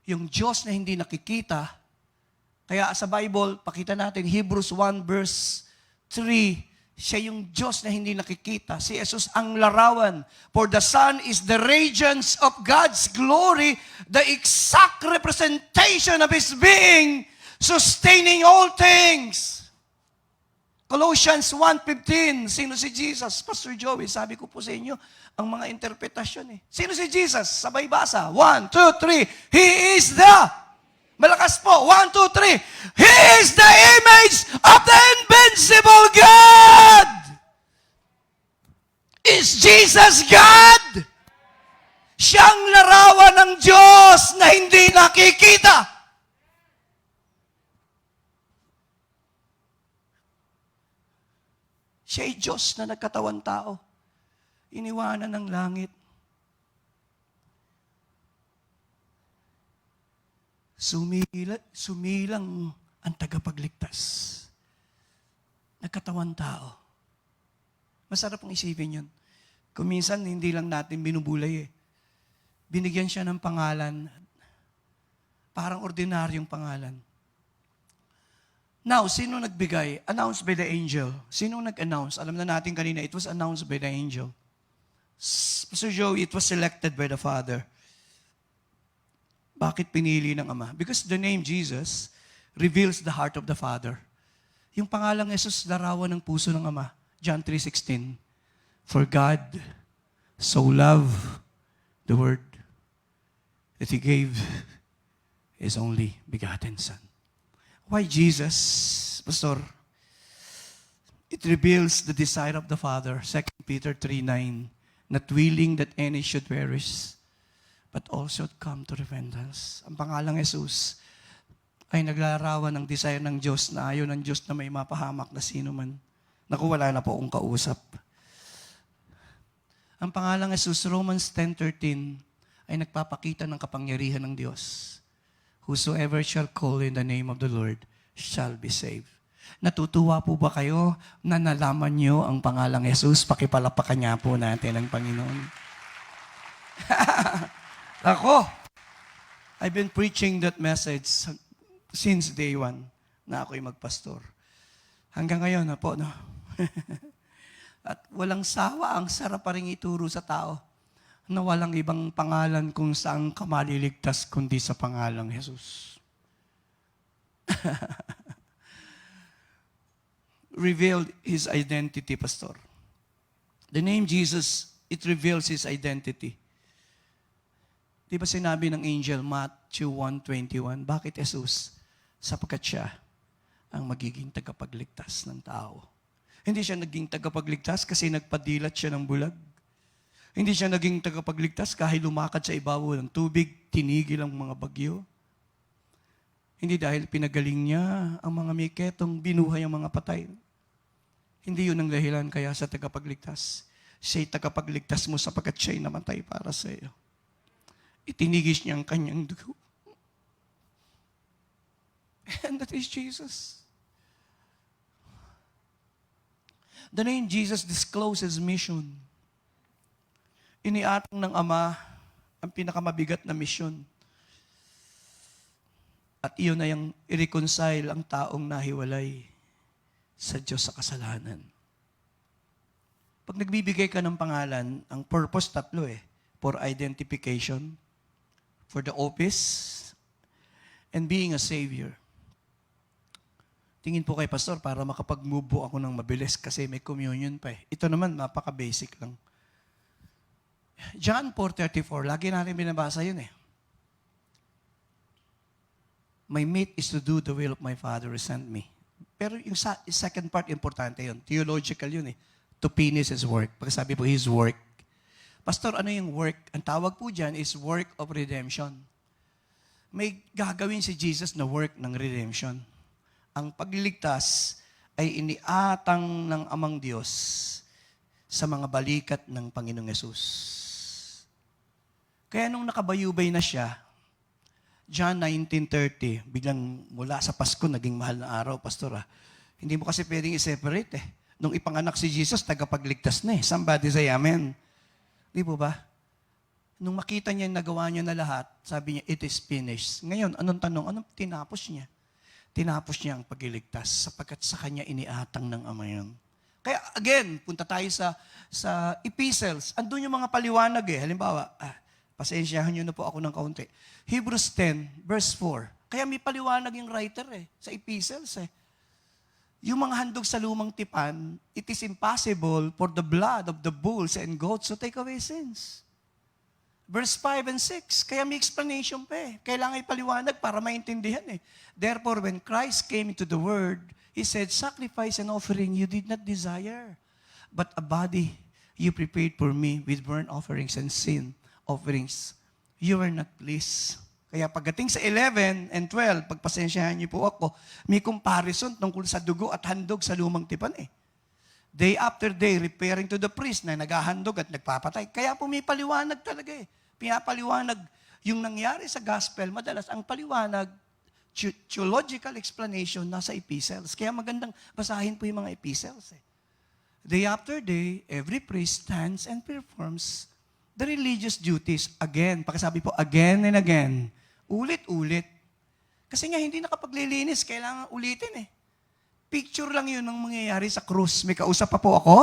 Yung Diyos na hindi nakikita. Kaya sa Bible, pakita natin, Hebrews 1 verse 3, siya yung Diyos na hindi nakikita. Si Jesus ang larawan. For the Son is the radiance of God's glory, the exact representation of His being, sustaining all things. Colossians 1:15, sino si Jesus? Pastor Joey, sabi ko po sa inyo, ang mga interpretasyon Sino si Jesus? Sabay basa. 1, 2, 3. He is the... Malakas po. 1, 2, 3. He is the image of the invincible God. Is Jesus God? Siyang larawan ng Diyos na hindi nakikita. Siya'y Diyos na nagkatawang tao. Iniwanan ng langit. Sumilang ang tagapagligtas. Nagkatawang tao. Masarap pong isipin yun. Kung minsan, hindi lang natin binubulay Binigyan siya ng pangalan, parang ordinaryong pangalan. Now, sino nagbigay? Announced by the angel. Sino nag-announce? Alam na natin kanina, it was announced by the angel. Pastor Joey, it was selected by the Father. Bakit pinili ng Ama? Because the name Jesus reveals the heart of the Father. Yung pangalang Jesus, larawan ng puso ng Ama. John 3:16. For God so loved the world that He gave His only begotten Son. Why Jesus, Pastor? It reveals the desire of the Father. 2 Peter 3:9. Not willing that any should perish, but all should come to repentance. Ang pangalang Jesus ay naglarawan ng desire ng Diyos na ayaw ng Diyos na may mapahamak na sino man. Naku, wala na po akong kausap. Ang pangalang Jesus, Romans 10:13, ay nagpapakita ng kapangyarihan ng Diyos. Whosoever shall call in the name of the Lord shall be saved. Natutuwa po ba kayo na nalaman nyo ang pangalang Jesus? Pakipalapakan niya po natin ang Panginoon. Ako, I've been preaching that message since day one na ako'y magpastor. Hanggang ngayon na po, no? At walang sawa, ang sarap pa rin ituro sa tao na walang ibang pangalan kung saan ka maliligtas kundi sa pangalang Jesus. Revealed His identity, Pastor. The name Jesus, it reveals His identity. Di ba sinabi ng angel, Matthew 1:21, bakit Jesus? Sapagkat siya ang magiging tagapagligtas ng tao. Hindi siya naging tagapagligtas kasi nagpadilat siya ng bulag. Hindi siya naging tagapagligtas kahit lumakad sa ibabaw ng tubig, tinigil ang mga bagyo. Hindi dahil pinagaling niya ang mga miketong binuhay ang mga patay. Hindi yun ang dahilan kaya sa tagapagligtas. Siya'y tagapagligtas mo sapagkat siya'y namatay para sa iyo. Itinigis niya ang kanyang dugo. And that is Jesus. The name Jesus discloses mission. Iniatang ng Ama ang pinakamabigat na mission. At iyon na yung i-reconcile ang taong nahiwalay sa Diyos sa kasalanan. Pag nagbibigay ka ng pangalan, ang purpose tatlo for identification, for the office, and being a Savior. Tingin po kay Pastor para makapag-move po ako ng mabilis kasi may communion pa Ito naman, napaka-basic lang. John 4:34, lagi natin binabasa yun My meat is to do the will of my Father who sent me. Pero yung second part, importante yun. Theological yun To finish His work. Pagkasabi po, His work. Pastor, ano yung work? Ang tawag po dyan is work of redemption. May gagawin si Jesus na work ng redemption. Ang pagliligtas ay iniatang ng Amang Diyos sa mga balikat ng Panginoong Yesus. Kaya nung nakabayubay na siya, John 19:30, biglang mula sa Pasko, naging mahal na araw, Pastor. Hindi mo kasi pwedeng i-separate Nung ipanganak si Jesus, tagapagligtas na Somebody say amen. Di po ba? Nung makita niya, nagawa niya na lahat, sabi niya, it is finished. Ngayon, anong tanong? Anong tinapos niya? Tinapos niya ang pagliligtas sapagkat sa kanya iniatang ng Ama yun. Kaya again, punta tayo sa epistles. Andun yung mga paliwanag Halimbawa, pasensyahan niyo na po ako ng kaunti. Hebrews 10, verse 4. Kaya may paliwanag yung writer sa epistles Yung mga handog sa lumang tipan, it is impossible for the blood of the bulls and goats to take away sins. Verse 5 and 6, kaya may explanation pa Kailangan ipaliwanag para maintindihan Therefore, when Christ came into the world, He said, sacrifice and offering you did not desire, but a body you prepared for me with burnt offerings and sin offerings. You were not pleased. Kaya pagdating sa 11 and 12, pagpasensyahan niyo po ako, may comparison tungkol sa dugo at handog sa lumang tipan Day after day, referring to the priest na naghahandog at nagpapatay. Kaya po may paliwanag talaga Pinapaliwanag yung nangyari sa gospel, madalas ang paliwanag, theological explanation nasa epistles. Kaya magandang basahin po yung mga epistles Day after day, every priest stands and performs the religious duties again. Pakisabi po, again and again. Ulit-ulit. Kasi nga, hindi nakapaglilinis. Kailangan ulitin Picture lang yun ng mangyayari sa krus. May kausap pa po ako.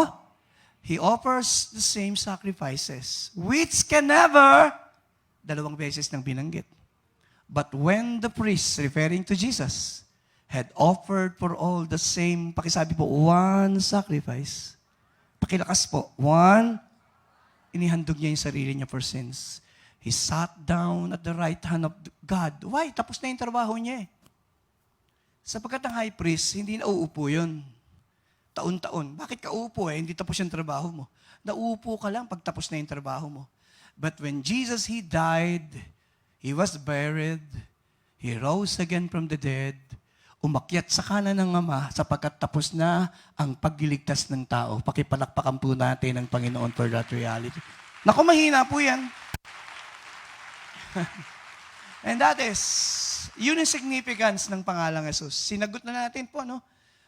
He offers the same sacrifices, which can never, 2 beses nang binanggit, But when the priest, referring to Jesus, had offered for all the same, pakisabi po, one sacrifice. Pakilakas po, one, inihandog niya yung sarili niya for sins. He sat down at the right hand of God. Why? Tapos na yung trabaho niya eh. Sapagkat ang high priest, hindi na uupo yun. Taon-taon. Bakit ka uupo eh? Hindi tapos yung trabaho mo. Nauupo ka lang pag tapos na yung trabaho mo. But when Jesus, He died, He was buried, He rose again from the dead, umakyat sa kanan ng Ama sapagkat tapos na ang pagliligtas ng tao. Pakipalakpakan po natin ang Panginoon for that reality. Naku, mahina po yan. And that is, yun yung significance ng pangalang Jesus. Sinagot na natin po, no?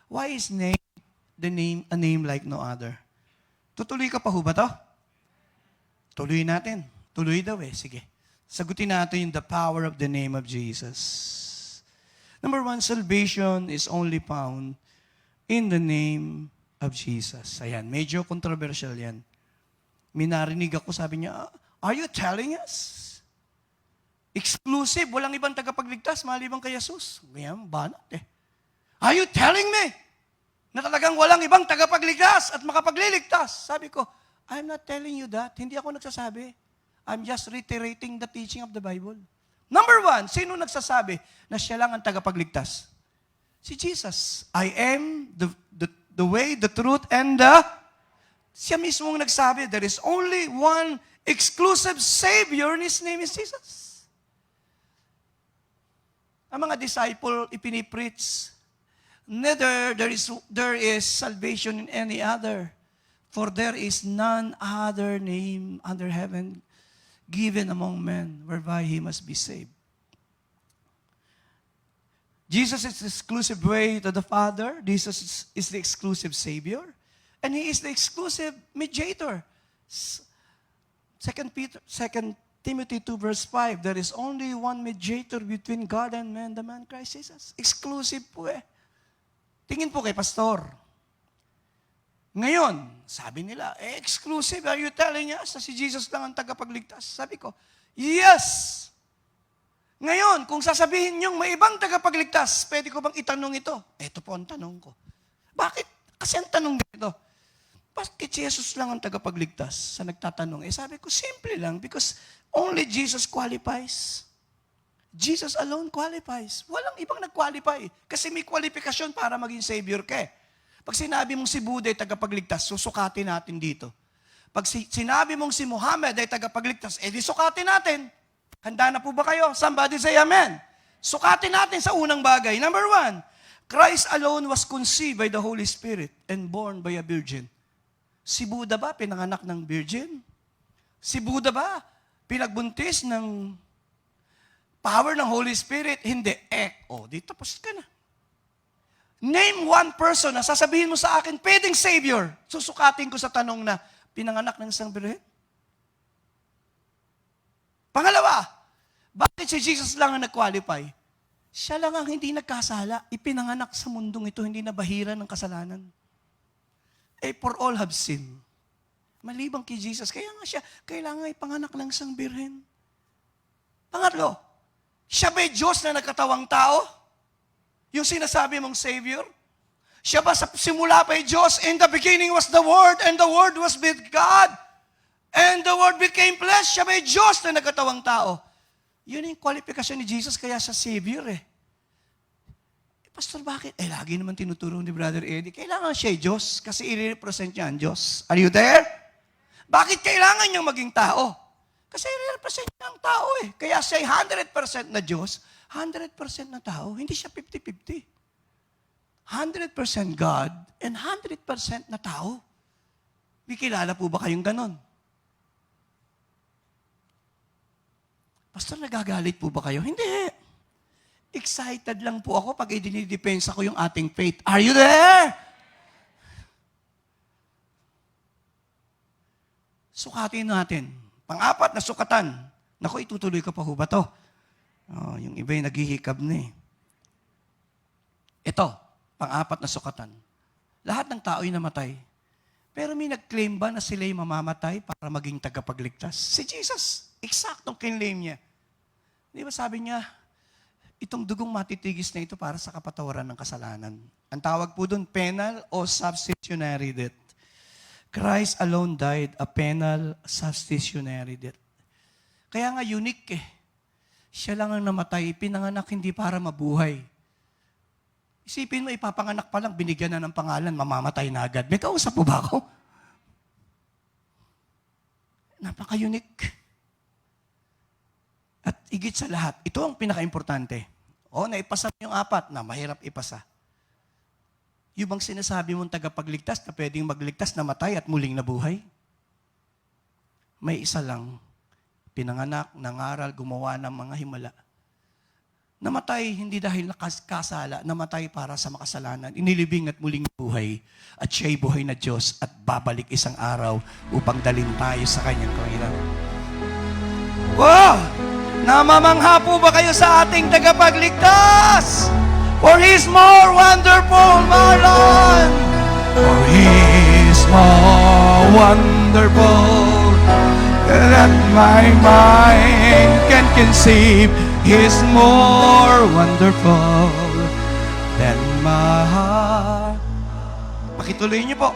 Why is a name like no other? Tutuloy ka pa ho ba to? Tuloy natin. Tuloy daw eh. Sige. Sagutin natin yung the power of the name of Jesus. Number one, salvation is only found in the name of Jesus. Ayan, medyo controversial yan. Minarinig ako, sabi niya, are you telling us? Exclusive, walang ibang tagapagligtas, maliban kay Jesus. Ngayon, banat eh. Are you telling me na talagang walang ibang tagapagligtas at makapagliligtas? Sabi ko, I'm not telling you that. Hindi ako nagsasabi. I'm just reiterating the teaching of the Bible. Number one, sino nagsasabi na siya lang ang tagapagligtas? Si Jesus. I am the way, the truth, and siya mismong nagsabi, there is only one exclusive Savior, and His name is Jesus. Ang mga disciple, ipinipreach, neither there is salvation in any other, for there is none other name under heaven given among men whereby he must be saved. Jesus is the exclusive way to the Father. Jesus is the exclusive Savior. And He is the exclusive mediator. 2 Timothy 2 verse 5, there is only one mediator between God and man, the man Christ Jesus. Exclusive po eh. Tingin po kay pastor. Ngayon, sabi nila, exclusive, are you telling us na si Jesus lang ang tagapagligtas? Sabi ko, yes! Ngayon, kung sasabihin niyong may ibang tagapagligtas, pwede ko bang itanong ito? Ito po ang tanong ko. Bakit? Kasi ang tanong dito, bakit Jesus lang ang tagapagligtas? Sa nagtatanong, sabi ko, simple lang, because only Jesus qualifies. Jesus alone qualifies. Walang ibang nag-qualify. Kasi may kwalifikasyon para maging Savior ka eh. Pag sinabi mong si Buddha ay tagapagligtas, susukatin natin dito. Pag sinabi mong si Muhammad ay tagapagligtas, di sukatin natin. Handa na po ba kayo? Somebody say amen. Sukatin natin sa unang bagay. Number one, Christ alone was conceived by the Holy Spirit and born by a virgin. Si Buddha ba pinanganak ng virgin? Si Buddha ba pinagbuntis ng power ng Holy Spirit? Hindi. Di tapos ka na. Name one person na sasabihin mo sa akin, pwedeng Savior. Susukatin ko sa tanong na, pinanganak ng isang birhen? Pangalawa, bakit si Jesus lang ang nag-qualify? Siya lang ang hindi nagkasala. Ipinanganak sa mundong ito, hindi nabahira ng kasalanan. For all have sinned. Malibang kay Jesus, kaya nga siya, kailangan ipanganak ng isang birhen. Pangatlo, siya ba'y Diyos na nagkatawang tao? Yung sinasabi mong Savior? Siya ba sa simula pa'y Diyos? In the beginning was the Word, and the Word was with God. And the Word became flesh. Siya ba'y Diyos na nagkatawang tao? Yun yung kwalifikasyon ni Jesus, kaya siya Savior eh. Pastor, bakit? Lagi naman tinuturo ni Brother Eddie, kailangan siya Diyos kasi i-represent niya ang Diyos. Are you there? Bakit kailangan niyang maging tao? Kasi i-represent niya ang tao eh. Kaya siya 100% na Diyos, 100% na tao. Hindi siya 50-50. 100% God and 100% na tao. May kilala po ba kayong ganon? Pastor, nagagalit po ba kayo? Hindi. Excited lang po ako pag idinidepensa ko yung ating faith. Are you there? Sukatin natin. Pang-apat na sukatan. Naku, itutuloy ko pa ho ba to? Yung iba yung naghihikab na eh. Ito, pang-apat na sukatan. Lahat ng tao'y namatay. Pero may nag-claim ba na sila'y mamamatay para maging tagapagligtas? Si Jesus, eksaktong kinlaim niya. Di ba sabi niya, itong dugong matitigis na ito para sa kapatawaran ng kasalanan. Ang tawag po doon, penal o substitutionary death. Christ alone died a penal substitutionary death. Kaya nga unique eh. Siya lang ang namatay, pinanganak hindi para mabuhay. Isipin mo, ipapanganak pa lang, binigyan na ng pangalan, mamamatay na agad. May kausap po ba ako? Napaka-unique. At higit sa lahat, ito ang pinaka-importante. Naipasa mo yung 4 na mahirap ipasa. Yung bang sinasabi mong tagapagligtas na pwedeng magligtas, namatay at muling nabuhay? May isa lang, pinanganak, nangaral, gumawa ng mga himala. Namatay hindi dahil nakasala, namatay para sa makasalanan. Inilibing at muling buhay. At siya'y buhay na Diyos at babalik isang araw upang dalhin tayo sa kanyang kahirapan. Wow! Namamangha po ba kayo sa ating tagapagligtas? For He is more wonderful, Marlon! For He is more wonderful that my mind can conceive. He is more wonderful than my heart. Pakituloy niyo po.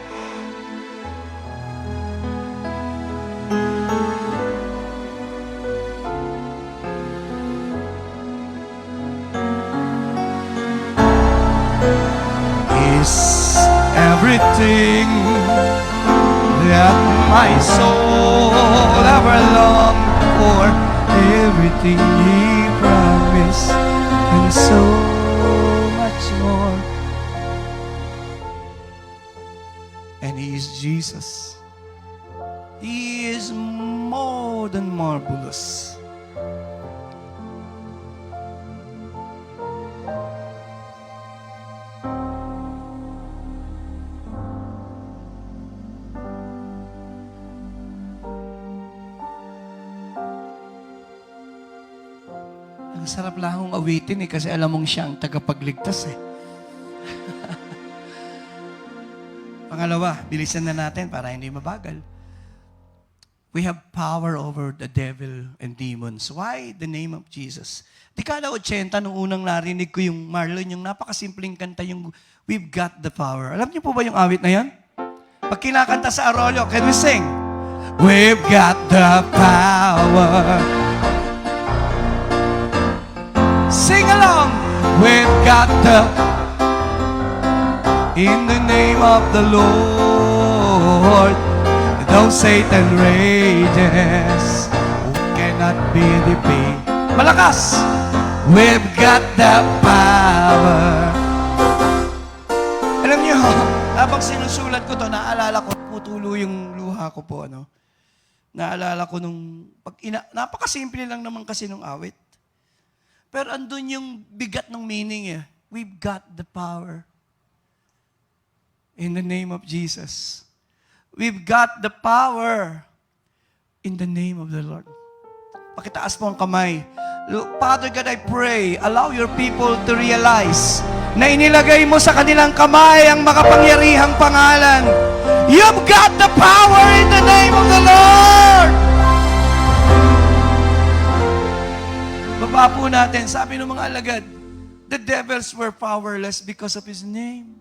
Is everything that my soul ever longed for, everything He promised, and so much more. And He is Jesus. He is more than marvelous. Ang sarap lang akong awitin kasi alam mong siya ang tagapagligtas eh. Pangalawa, bilisan na natin para hindi mabagal. We have power over the devil and demons. Why the name of Jesus? Dekada 80, nung unang narinig ko yung Marlon, yung napakasimpleng kanta, yung We've Got the Power. Alam niyo po ba yung awit na yan? Pag kinakanta sa Arroyo, can we sing? We've got the power. Sing along. We've got the, in the name of the Lord, though Satan rages, who cannot be defeated. Malakas. We've got the power. Alam niyo, habang sinusulat ko to, naalala ko, putulo yung luha ko po, Naalala ko nung, napakasimple lang naman kasi nung awit. Pero andun yung bigat ng meaning eh. We've got the power. In the name of Jesus. We've got the power. In the name of the Lord. Pakitaas mo ang kamay. Look, Father God, I pray, allow your people to realize na inilagay mo sa kanilang kamay ang makapangyarihang pangalan. You've got the power in the name of the Lord. Baba po natin, sabi ng mga alagad, the devils were powerless because of His name.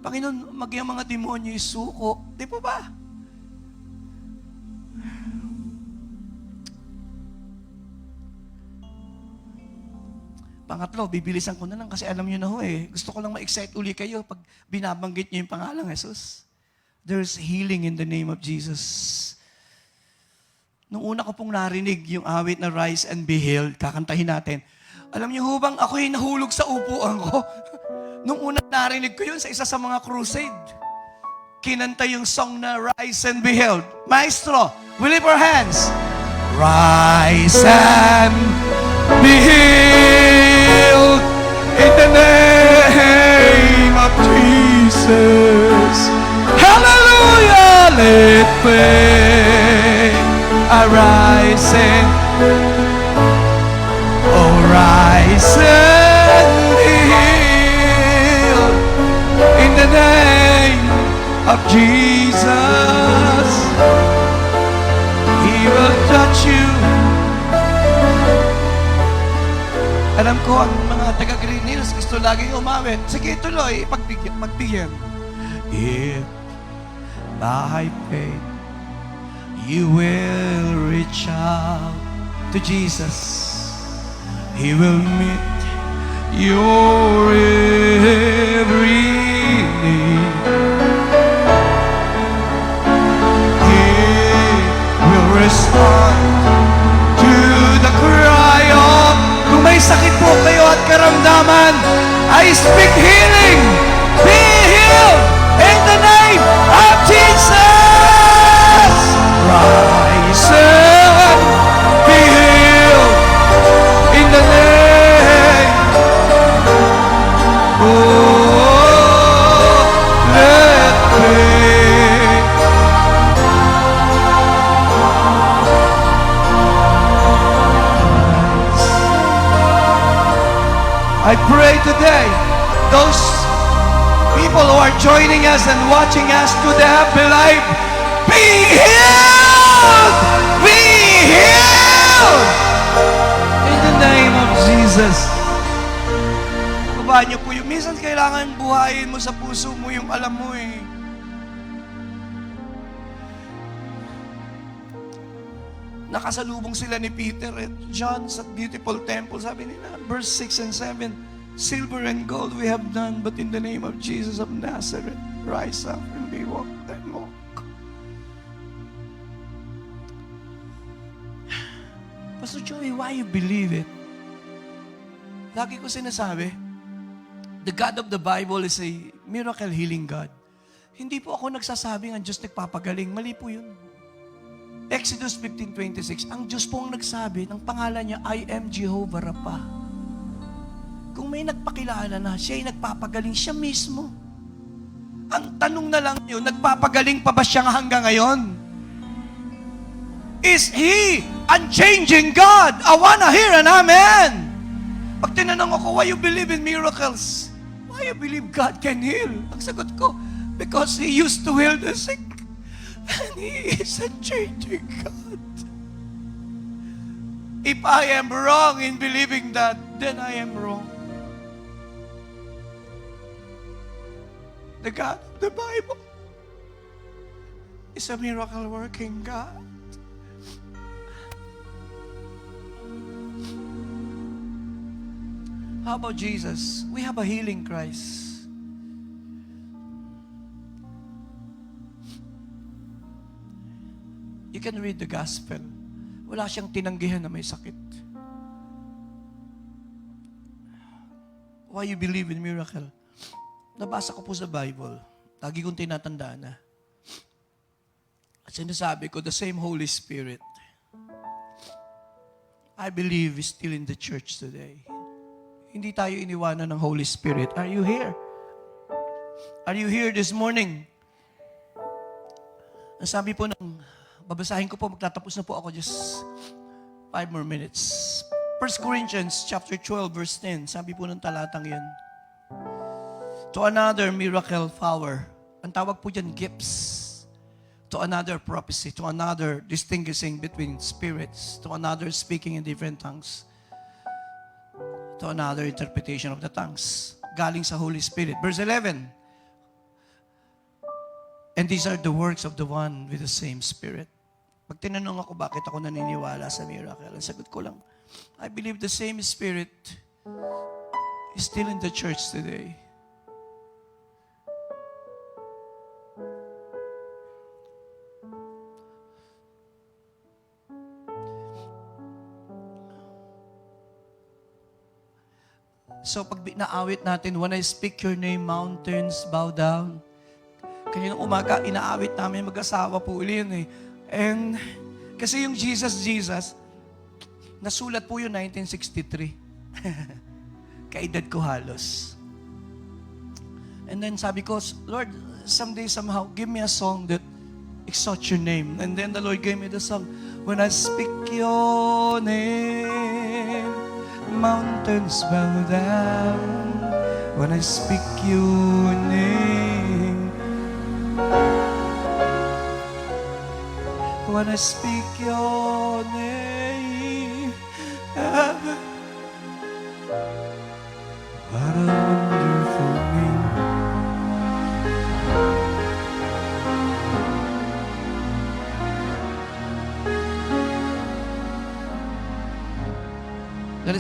Panginoon, magyang mga demonyo isuko. Di po ba? Pangatlo, bibilisan ko na lang kasi alam nyo na ho eh. Gusto ko lang ma-excite uli kayo pag binabanggit nyo yung pangalang Jesus. There's healing in the name of Jesus. Nung una ko pong narinig yung awit na Rise and Be Healed, kakantahin natin. Alam niyo hubang ako'y nahulog sa upuan ko. Nung una narinig ko yun sa isa sa mga crusade. Kinanta yung song na Rise and Be Healed. Maestro, we lift our hands. Rise and be healed in the name of Jesus. Hallelujah, let faith arise and, oh, rise and be healed in the name of Jesus. He will touch you. taga Green Hills, gusto laging umawit. Sige, tuloy, pagbigyan. If by faith you will reach out to Jesus, He will meet your every need. He will respond to the cry of, kung may sakit po kayo at karamdaman, I speak healing. Be healed in the name of Jesus. Rise and be healed in the name. Oh, let faith. I pray today, those people who are joining us and watching us to the happy life, be healed! Be healed! In the name of Jesus. Babaan niyo po yung, minsan kailangan buhayin mo sa puso mo yung alam mo eh. Nakasalubong sila ni Peter at John sa beautiful temple. Sabi nila, verse 6 and 7, silver and gold we have none, but in the name of Jesus of Nazareth, rise up and be walk and walk. Pastor Joey, why you believe it? Lagi ko sinasabi, the God of the Bible is a miracle healing God. Hindi po ako nagsasabing ang Diyos nagpapagaling. Mali po yun. Exodus 15:26, ang Diyos po ang nagsabi ng pangalan niya, I am Jehovah Rapha. Kung may nagpakilala na, siya ay nagpapagaling, siya mismo. Ang tanong na lang yun, nagpapagaling pa ba siya hanggang ngayon? Is He unchanging God? I wanna hear an amen. Pag tinanong ako, why you believe in miracles? Why you believe God can heal? Ang sagot ko, because He used to heal the sick. And He is a changing God. If I am wrong in believing that, then I am wrong. The God of the Bible is a miracle-working God. How about Jesus? We have a healing Christ. You can read the gospel. Wala siyang tinanggihan na may sakit. Why you believe in miracle? Nabasa ko po sa Bible. Lagi kong tinatandaan na. At sinasabi ko, the same Holy Spirit, I believe is still in the church today. Hindi tayo iniwanan ng Holy Spirit. Are you here? Are you here this morning? Ang sabi po ng babasahin ko po, magtatapos na po ako, just 5 more minutes. 1 Corinthians chapter 12, verse 10, sabi po ng talatang yun, to another miracle power. Ang tawag po dyan, gifts. To another prophecy. To another distinguishing between spirits. To another speaking in different tongues. To another interpretation of the tongues. Galing sa Holy Spirit. Verse 11, and these are the works of the one with the same Spirit. Pag tinanong ako, bakit ako naniniwala sa miracle? Ang sagot ko lang, I believe the same Spirit is still in the church today. So pag naawit natin, when I speak your name, mountains bow down. Kaninang umaga, inaawit namin, mag-asawa po uli yun eh. And, kasi yung Jesus, nasulat po yun 1963. Kaedad ko halos. And then sabi ko, Lord, someday, somehow, give me a song that exalts your name. And then the Lord gave me the song, when I speak your name, mountains bow down. When I speak your name, when I speak your name,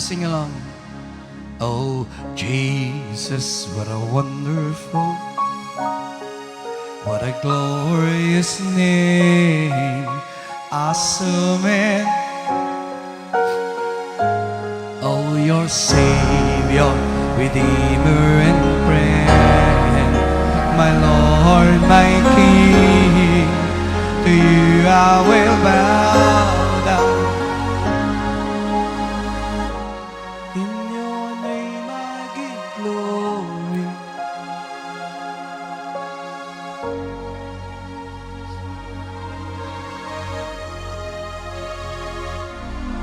let's sing along. Oh, Jesus, what a wonderful, what a glorious name, awesome and oh, your Savior, Redeemer and friend, my Lord, my King, to you I will bow down. In your name I give glory.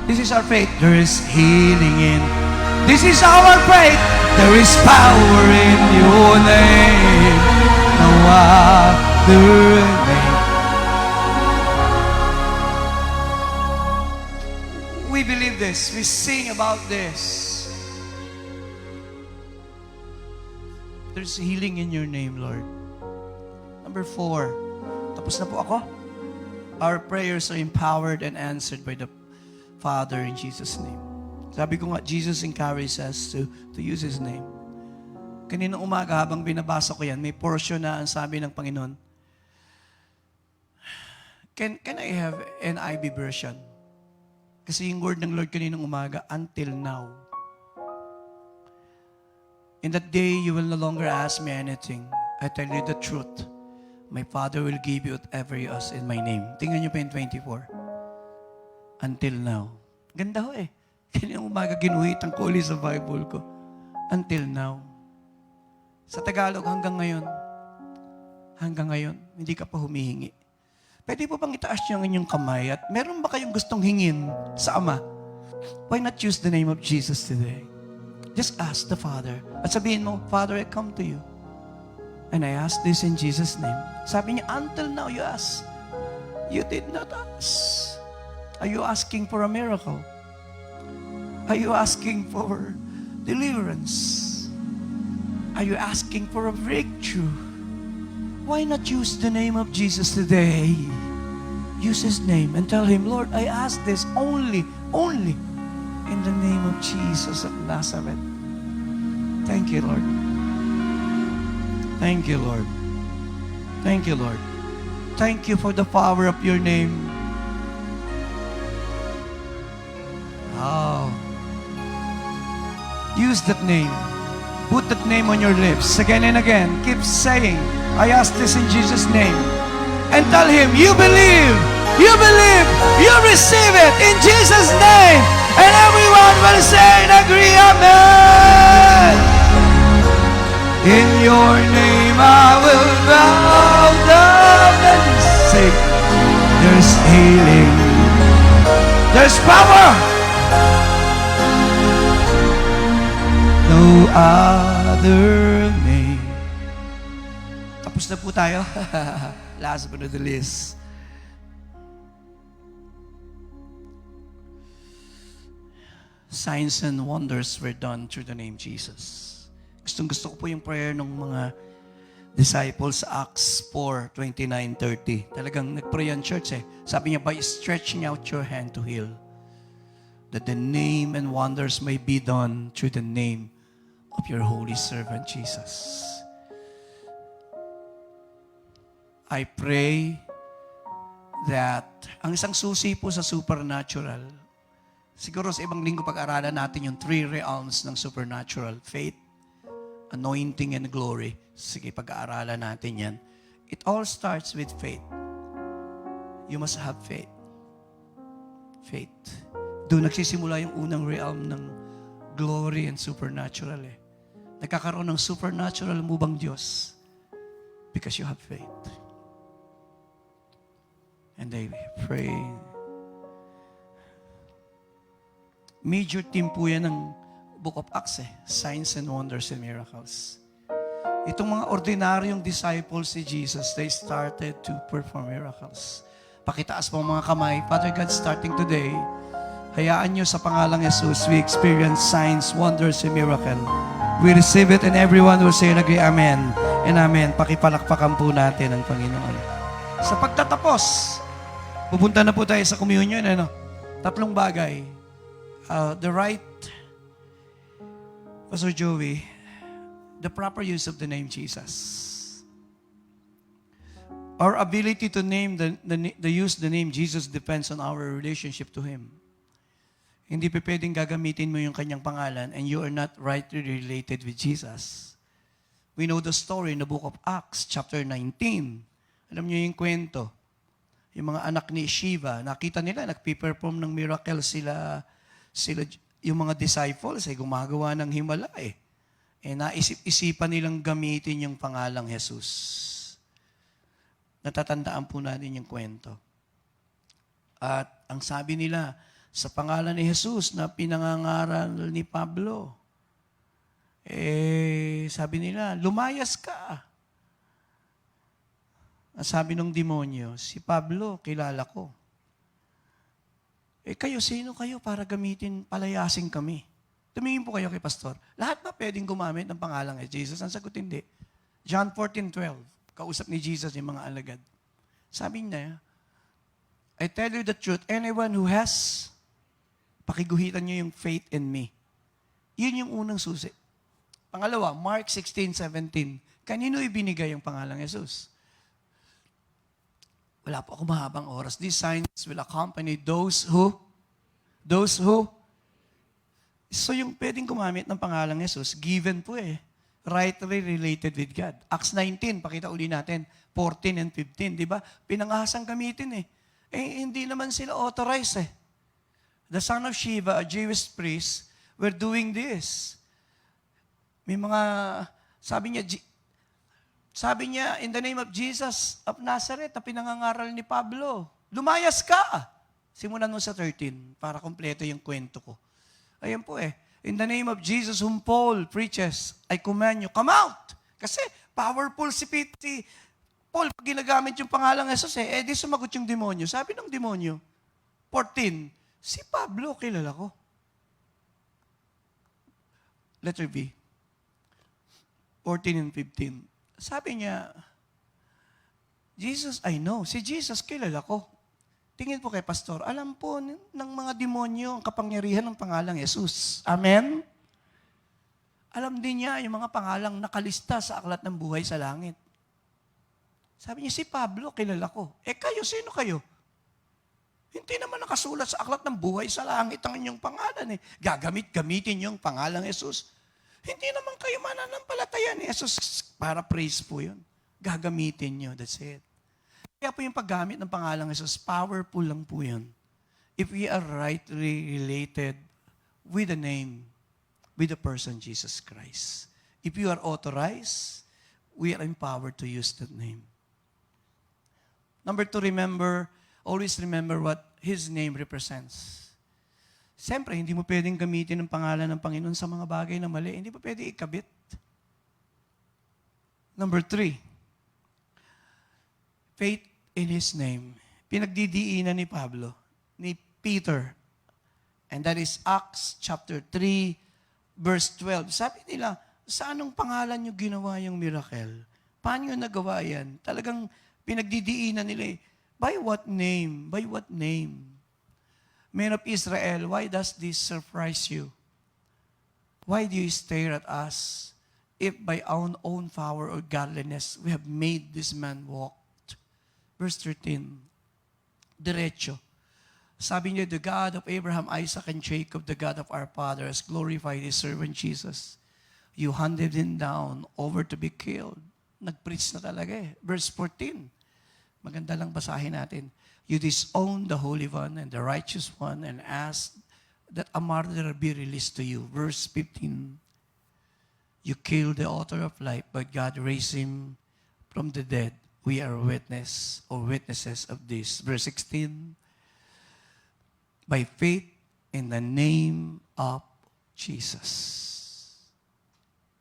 This is our faith. There is healing in. This is our faith. There is power in your name. No other name. We believe this. We sing about this. There's healing in your name, Lord. Number 4. Tapos na po ako. Our prayers are empowered and answered by the Father in Jesus' name. Sabi ko nga, Jesus encourages us to use His name. Kaninang umaga habang binabasa ko yan, may portion na ang sabi ng Panginoon, Can I have NIV version? Kasi yung word ng Lord kaninang umaga, until now. In that day, you will no longer ask me anything. I tell you the truth. My Father will give you whatever you ask in my name. Tingnan niyo pa yung 24. Until now. Ganda ho eh. Kaninang umaga ginuhitan ko ulit sa Bible ko. Until now. Sa Tagalog, hanggang ngayon. Hanggang ngayon, hindi ka pa humihingi. Pwede po bang itaas niyo ang inyong kamay at meron ba kayong gustong hingin sa Ama? Why not choose the name of Jesus today? Just ask the Father. At sabihin mo, Father, I come to you. And I ask this in Jesus' name. Sabi niya, until now you ask. You did not ask. Are you asking for a miracle? Are you asking for deliverance? Are you asking for a breakthrough? Why not use the name of Jesus today? Use His name and tell Him, Lord, I ask this only in the name of Jesus of Nazareth. Thank you, Lord. Thank you, Lord. Thank you, Lord. Thank you for the power of your name. Oh. Use that name. Put that name on your lips again and again. Keep saying, I ask this in Jesus' name. And tell Him, you believe, you receive it in Jesus' name. And everyone will say and agree, Amen. In your name I will bow down and say, there's healing, there's power. No other name. Tapos na po tayo. Last but not the least. Signs and wonders were done through the name Jesus. Gusto ko po yung prayer ng mga disciples sa Acts 4:29-30. Talagang nag-pray ang church eh. Sabi niya, by stretching out your hand to heal, that the name and wonders may be done through the name of your holy servant Jesus. I pray that ang isang susi po sa supernatural, siguro sa ibang linggo pag-aralan natin yung 3 realms ng supernatural: faith, anointing, and glory. Sige, pag-aaralan natin yan. It all starts with faith. You must have faith. Faith. Doon nagsisimula yung unang realm ng glory and supernatural eh. Nagkakaroon ng supernatural mubang Diyos because you have faith. And I pray. Major team po yan ng Book of Acts eh. Signs and wonders and miracles. Itong mga ordinaryong disciples ni Jesus, they started to perform miracles. Pakitaas po mga kamay. Father God, starting today, hayaan nyo sa pangalang Jesus, we experience signs, wonders, and miracle. We receive it and everyone will say and agree, Amen and Amen. Pakipalakpakan po natin ang Panginoon. Sa pagtatapos, pupunta na po tayo sa communion. 3 bagay. The right Pastor Joey, the proper use of the name Jesus. Our ability to name use the name Jesus depends on our relationship to Him. Hindi pa pwedeng gagamitin mo yung kanyang pangalan and you are not rightly related with Jesus. We know the story in the book of Acts, chapter 19. Alam niyo yung kwento. Yung mga anak ni Shiva, nakita nila, nagpiperform ng miracle sila, yung mga disciples, gumagawa ng himala eh. Naisip-isipan nilang gamitin yung pangalang Jesus. Natatandaan po natin yung kwento. At ang sabi nila, sa pangalan ni Jesus na pinangangaral ni Pablo, sabi nila, lumayas ka. Ang sabi ng demonyo, si Pablo, kilala ko. Kayo, sino kayo para gamitin, palayasin kami? Tumingin po kayo kay pastor. Lahat ba pwedeng gumamit ng pangalan ni Jesus? Ang sagot hindi. John 14:12. Kausap ni Jesus yung mga alagad. Sabi niya, I tell you the truth, anyone who has, pakiguhitan niyo yung faith in me. Yun yung unang susi. Pangalawa, Mark 16:17. Kanino ibinigay yung pangalang Jesus? Wala po ako mahabang oras. These signs will accompany those who? So yung pwedeng gumamit ng pangalang Jesus, given po rightly related with God. Acts 19, pakita uli natin, 14 and 15, di ba? Pinangahasang gamitin hindi naman sila authorized The son of Shiva, a Jewish priest, were doing this. May mga, sabi niya, in the name of Jesus of Nazareth, na pinangangaral ni Pablo, lumayas ka! Simulan mo sa 13, para kompleto yung kwento ko. Ayan po in the name of Jesus whom Paul preaches, I command you, come out! Kasi powerful si Paul, pag ginagamit yung pangalang Jesus di sumagot yung demonyo. Sabi ng demonyo, 14, si Pablo, kilala ko. Letter B, 14 and 15. Sabi niya, Jesus, I know. Si Jesus, kilala ko. Tingin po kay pastor, alam po ng mga demonyo ang kapangyarihan ng pangalang Jesus. Amen? Alam din niya yung mga pangalang nakalista sa aklat ng buhay sa langit. Sabi niya, si Pablo, kilala ko. Kayo, sino kayo? Hindi naman nakasulat sa aklat ng buhay sa langit ang inyong pangalan Gamitin yung pangalang Jesus. Hindi naman kayo mananampalataya ni Jesus. Para praise po yun. Gagamitin nyo, that's it. Kaya po yung paggamit ng pangalang Jesus, powerful lang po yun. If we are rightly related with the name, with the person Jesus Christ. If you are authorized, we are empowered to use that name. Number 2, always remember what His name represents. Siyempre, hindi mo pwedeng gamitin ang pangalan ng Panginoon sa mga bagay na mali. Hindi mo pwede ikabit. Number 3, faith in His name. Pinagdidiinan ni Pablo, ni Peter. And that is Acts chapter 3, verse 12. Sabi nila, sa anong pangalan nyo ginawa yung miracle? Paano nyo nagawa yan? Talagang pinagdidiinan nila By what name? By what name? Men of Israel, why does this surprise you? Why do you stare at us? If by our own power or godliness we have made this man walk. Verse 13, diretso. Sabi niya, the God of Abraham, Isaac, and Jacob, the God of our fathers, glorified His servant Jesus. You handed Him down over to be killed. Nag-preach na talaga Verse 14, maganda lang basahin natin. You disowned the Holy One and the Righteous One and asked that a martyr be released to you. Verse 15, you killed the author of life, but God raised Him from the dead. We are witnesses of this. Verse 16, by faith in the name of Jesus.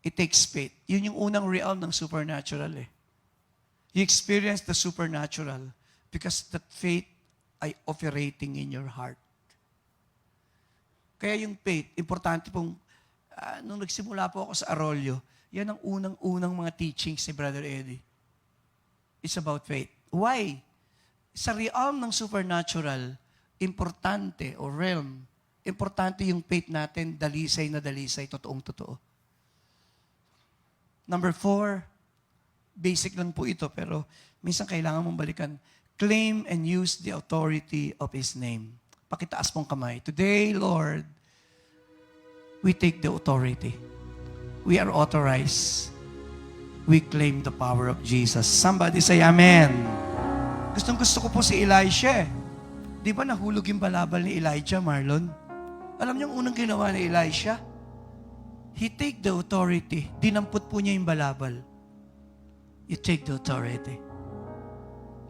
It takes faith. Yun yung unang realm ng supernatural You experience the supernatural because that faith ay operating in your heart. Kaya yung faith, importante pong, nung nagsimula po ako sa Arroyo, yan ang unang-unang mga teachings ni Brother Eddie. It's about faith. Why? Sa realm ng supernatural, importante o realm, importante yung faith natin, dalisay na dalisay, totoong totoo. Number 4, basic lang po ito, pero minsan kailangan mong balikan. Claim and use the authority of His name. Pakitaas mong kamay. Today, Lord, we take the authority. We are authorized. We claim the power of Jesus. Somebody say Amen. Gustong-gusto ko po si Elisha. Di ba nahulog yung balabal ni Elijah, Marlon? Alam niyo ang unang ginawa ni Elisha? He take the authority. Dinampot po niya yung balabal. You take the authority.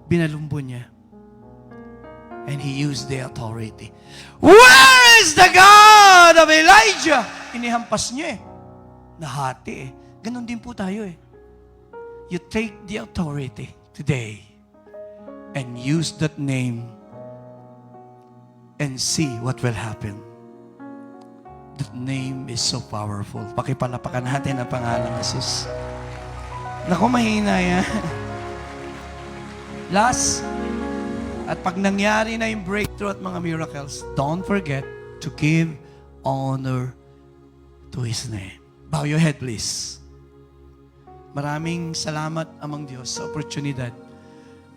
Binalumbo niya. And he used the authority. Where is the God of Elijah? Inihampas niya eh. Nahati eh. Ganon din po tayo eh. You take the authority today and use that name and see what will happen. That name is so powerful. Pakipalapakan natin ang pangalan ng Jesus. Naku, mahina yan. Last, at pag nangyari na yung breakthrough at mga miracles, don't forget to give honor to His name. Bow your head, please. Maraming salamat, Amang Diyos, sa oportunidad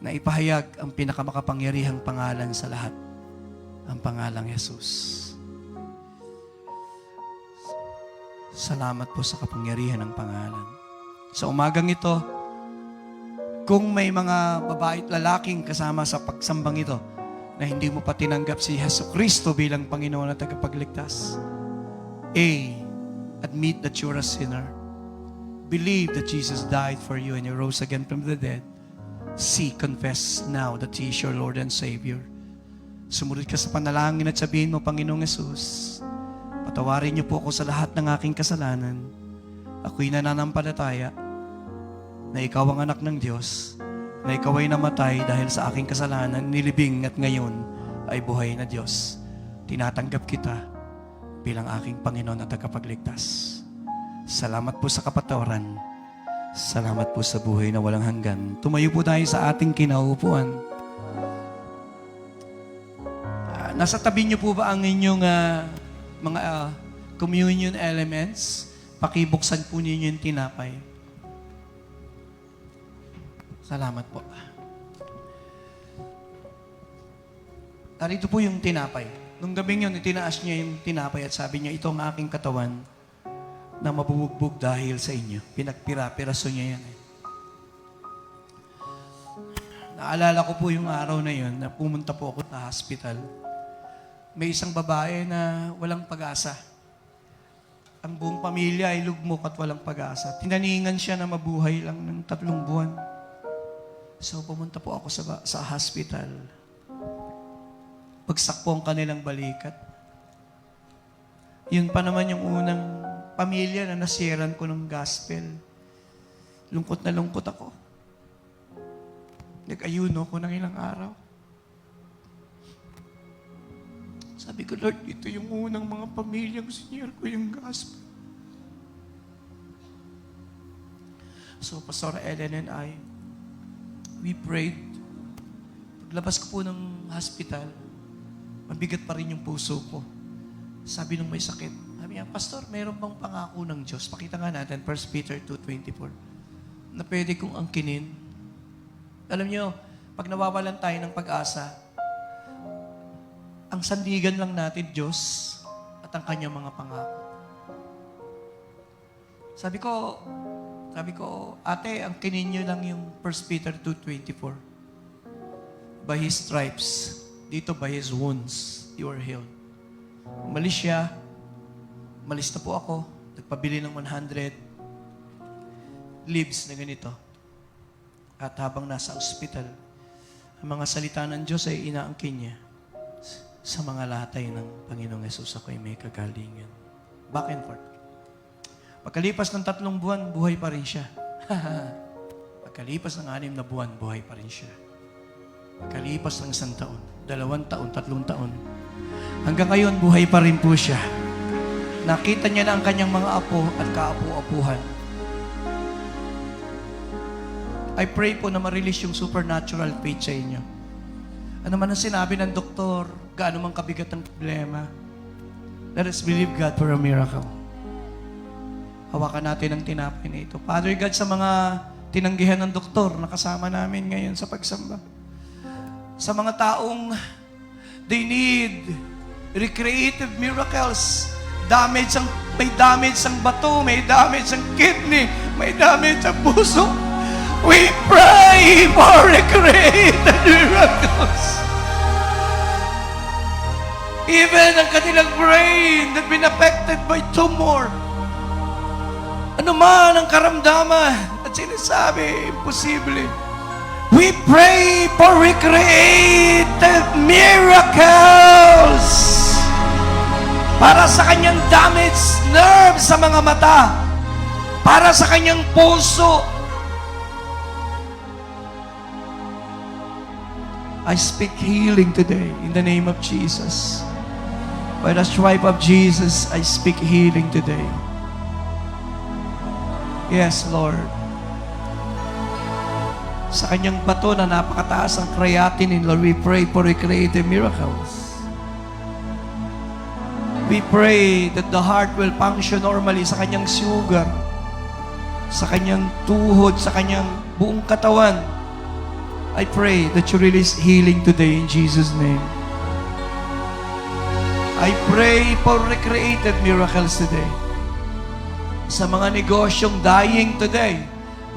na ipahayag ang pinakamakapangyarihang pangalan sa lahat, ang pangalang Jesus. Salamat po sa kapangyarihan ng pangalan. Sa umagang ito, kung may mga babae at lalaking kasama sa pagsambang ito na hindi mo pa tinanggap si Jesucristo bilang Panginoon at tagapagligtas, A, admit that you're a sinner. Believe that Jesus died for you and He rose again from the dead. C, confess now that He is your Lord and Savior. Sumunod ka sa panalangin at sabihin mo, Panginoong Yesus, patawarin niyo po ako sa lahat ng aking kasalanan. Ako'y nananampalataya na Ikaw ang anak ng Diyos, na Ikaw ay namatay dahil sa aking kasalanan, nilibing at ngayon ay buhay na Diyos. Tinatanggap kita bilang aking Panginoon at tagapagligtas. Salamat po sa kapatawaran. Salamat po sa buhay na walang hanggan. Tumayo po tayo sa ating kinaupuan. Nasa tabi niyo po ba ang inyong mga communion elements? Pakibuksan po ninyo yung tinapay. Salamat po. Narito po yung tinapay. Nung gabing yun, itinaas niya yung tinapay at sabi niya, ito ang aking katawan na mabubugbog dahil sa inyo. Pinagpira-piraso niya yan. Naalala ko po yung araw na yun na pumunta po ako sa hospital. May isang babae na walang pag-asa. Ang buong pamilya ay lugmok at walang pag-asa. Tinaningan siya na mabuhay lang ng 3 buwan. So, pumunta po ako sa hospital. Bagsak po ang kanilang balikat. Yun pa naman yung unang pamilya na nasiran ko ng gospel. Lungkot na lungkot ako. Nag-ayuno ko ng ilang araw. Sabi ko, Lord, ito yung unang mga pamilyang sinyer ko yung gospel. So, Pastor Ellen and I, we prayed. Paglabas ko po ng hospital, mabigat pa rin yung puso ko. Sabi nung may sakit, sabi niya, Pastor, mayroon bang pangako ng Diyos? Pakita nga natin, 1 Peter 2:24, na pwede kong angkinin. Alam niyo, pag nawawalan tayo ng pag-asa, ang sandigan lang natin, Diyos, at ang kanyang mga pangako. Sabi ko, ate, angkinin niyo lang yung 1 Peter 2:24. By His stripes, dito by His wounds, you are healed. Umalis siya, umalis na po ako, nagpabili ng 100 leaves na ganito. At habang nasa ospital, ang mga salita ng Diyos ay inaangkin niya. Sa mga latay ng Panginoong Yesus, ako'y may kagalingan. Back and forth. Pagkalipas ng 3 buwan, buhay pa rin siya. Pagkalipas ng 6 na buwan, buhay pa rin siya. Pagkalipas ng 1 taon, 2 taon, 3 taon, hanggang ngayon, buhay pa rin po siya. Nakita niya na ang kanyang mga apo at kaapu-apuhan. I pray po na ma-release yung supernatural faith sa inyo. Ano man ang sinabi ng doktor, gaano man kabigat ang problema, let us believe God for a miracle. Hawakan natin ang tinapay na ito. Father God, sa mga tinanggihan ng doktor na kasama namin ngayon sa pagsamba. Sa mga taong they need recreative miracles. May damage ang bato, may damage ang kidney, may damage ang puso. We pray for recreative miracles. Even ang kanilang brain that been affected by tumor. Ano man ang karamdaman at sinasabi, imposible. We pray for recreative miracles para sa kanyang damaged nerve sa mga mata, para sa kanyang puso. I speak healing today in the name of Jesus. By the stripe of Jesus, I speak healing today. Yes, Lord. Sa kanyang bato na napakataas ang creatinine, Lord, we pray for recreative miracles. We pray that the heart will function normally sa kanyang sugar, sa kanyang tuhod, sa kanyang buong katawan. I pray that you release healing today in Jesus' name. I pray for recreative miracles today. Sa mga negosyong dying today,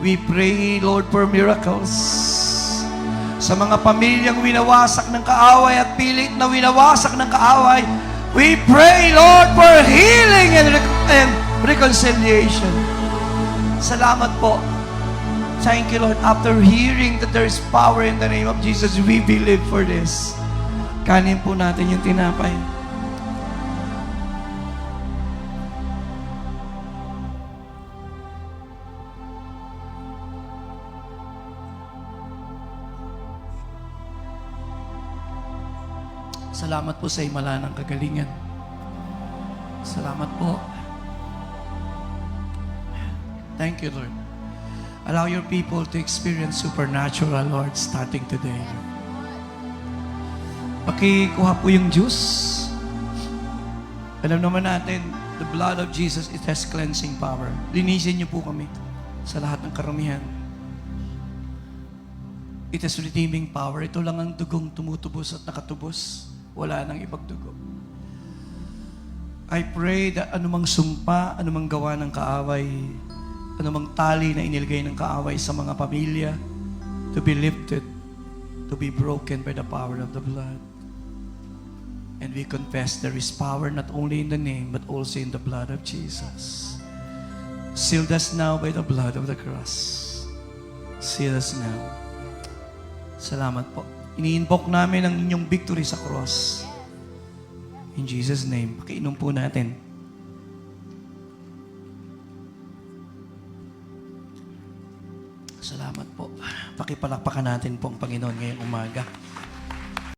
we pray, Lord, for miracles. Sa mga pamilyang winawasak ng kaaway at pilit na winawasak ng kaaway, we pray, Lord, for healing and reconciliation. Salamat po. Thank you, Lord. After hearing that there is power in the name of Jesus, we believe for this. Kanin po natin yung tinapay. Salamat po sa himala ng kagalingan. Salamat po. Thank you, Lord. Allow your people to experience supernatural, Lord, starting today. Pakikuha po yung juice. Alam naman natin, the blood of Jesus, it has cleansing power. Linisin niyo po kami sa lahat ng karamihan. It has redeeming power. Ito lang ang dugong tumutubos at nakatubos. Wala nang ibang dugo. I pray that anumang sumpa, anumang gawa ng kaaway, anumang tali na inilagay ng kaaway sa mga pamilya, to be lifted, to be broken by the power of the blood. And we confess there is power not only in the name, but also in the blood of Jesus. Sealed us now by the blood of the cross. Seal us now. Salamat po. Ini-invoke namin ang inyong victory sa cross. In Jesus' name, pakiinom po natin. Salamat po. Pakipalakpakan natin po ang Panginoon ngayong umaga.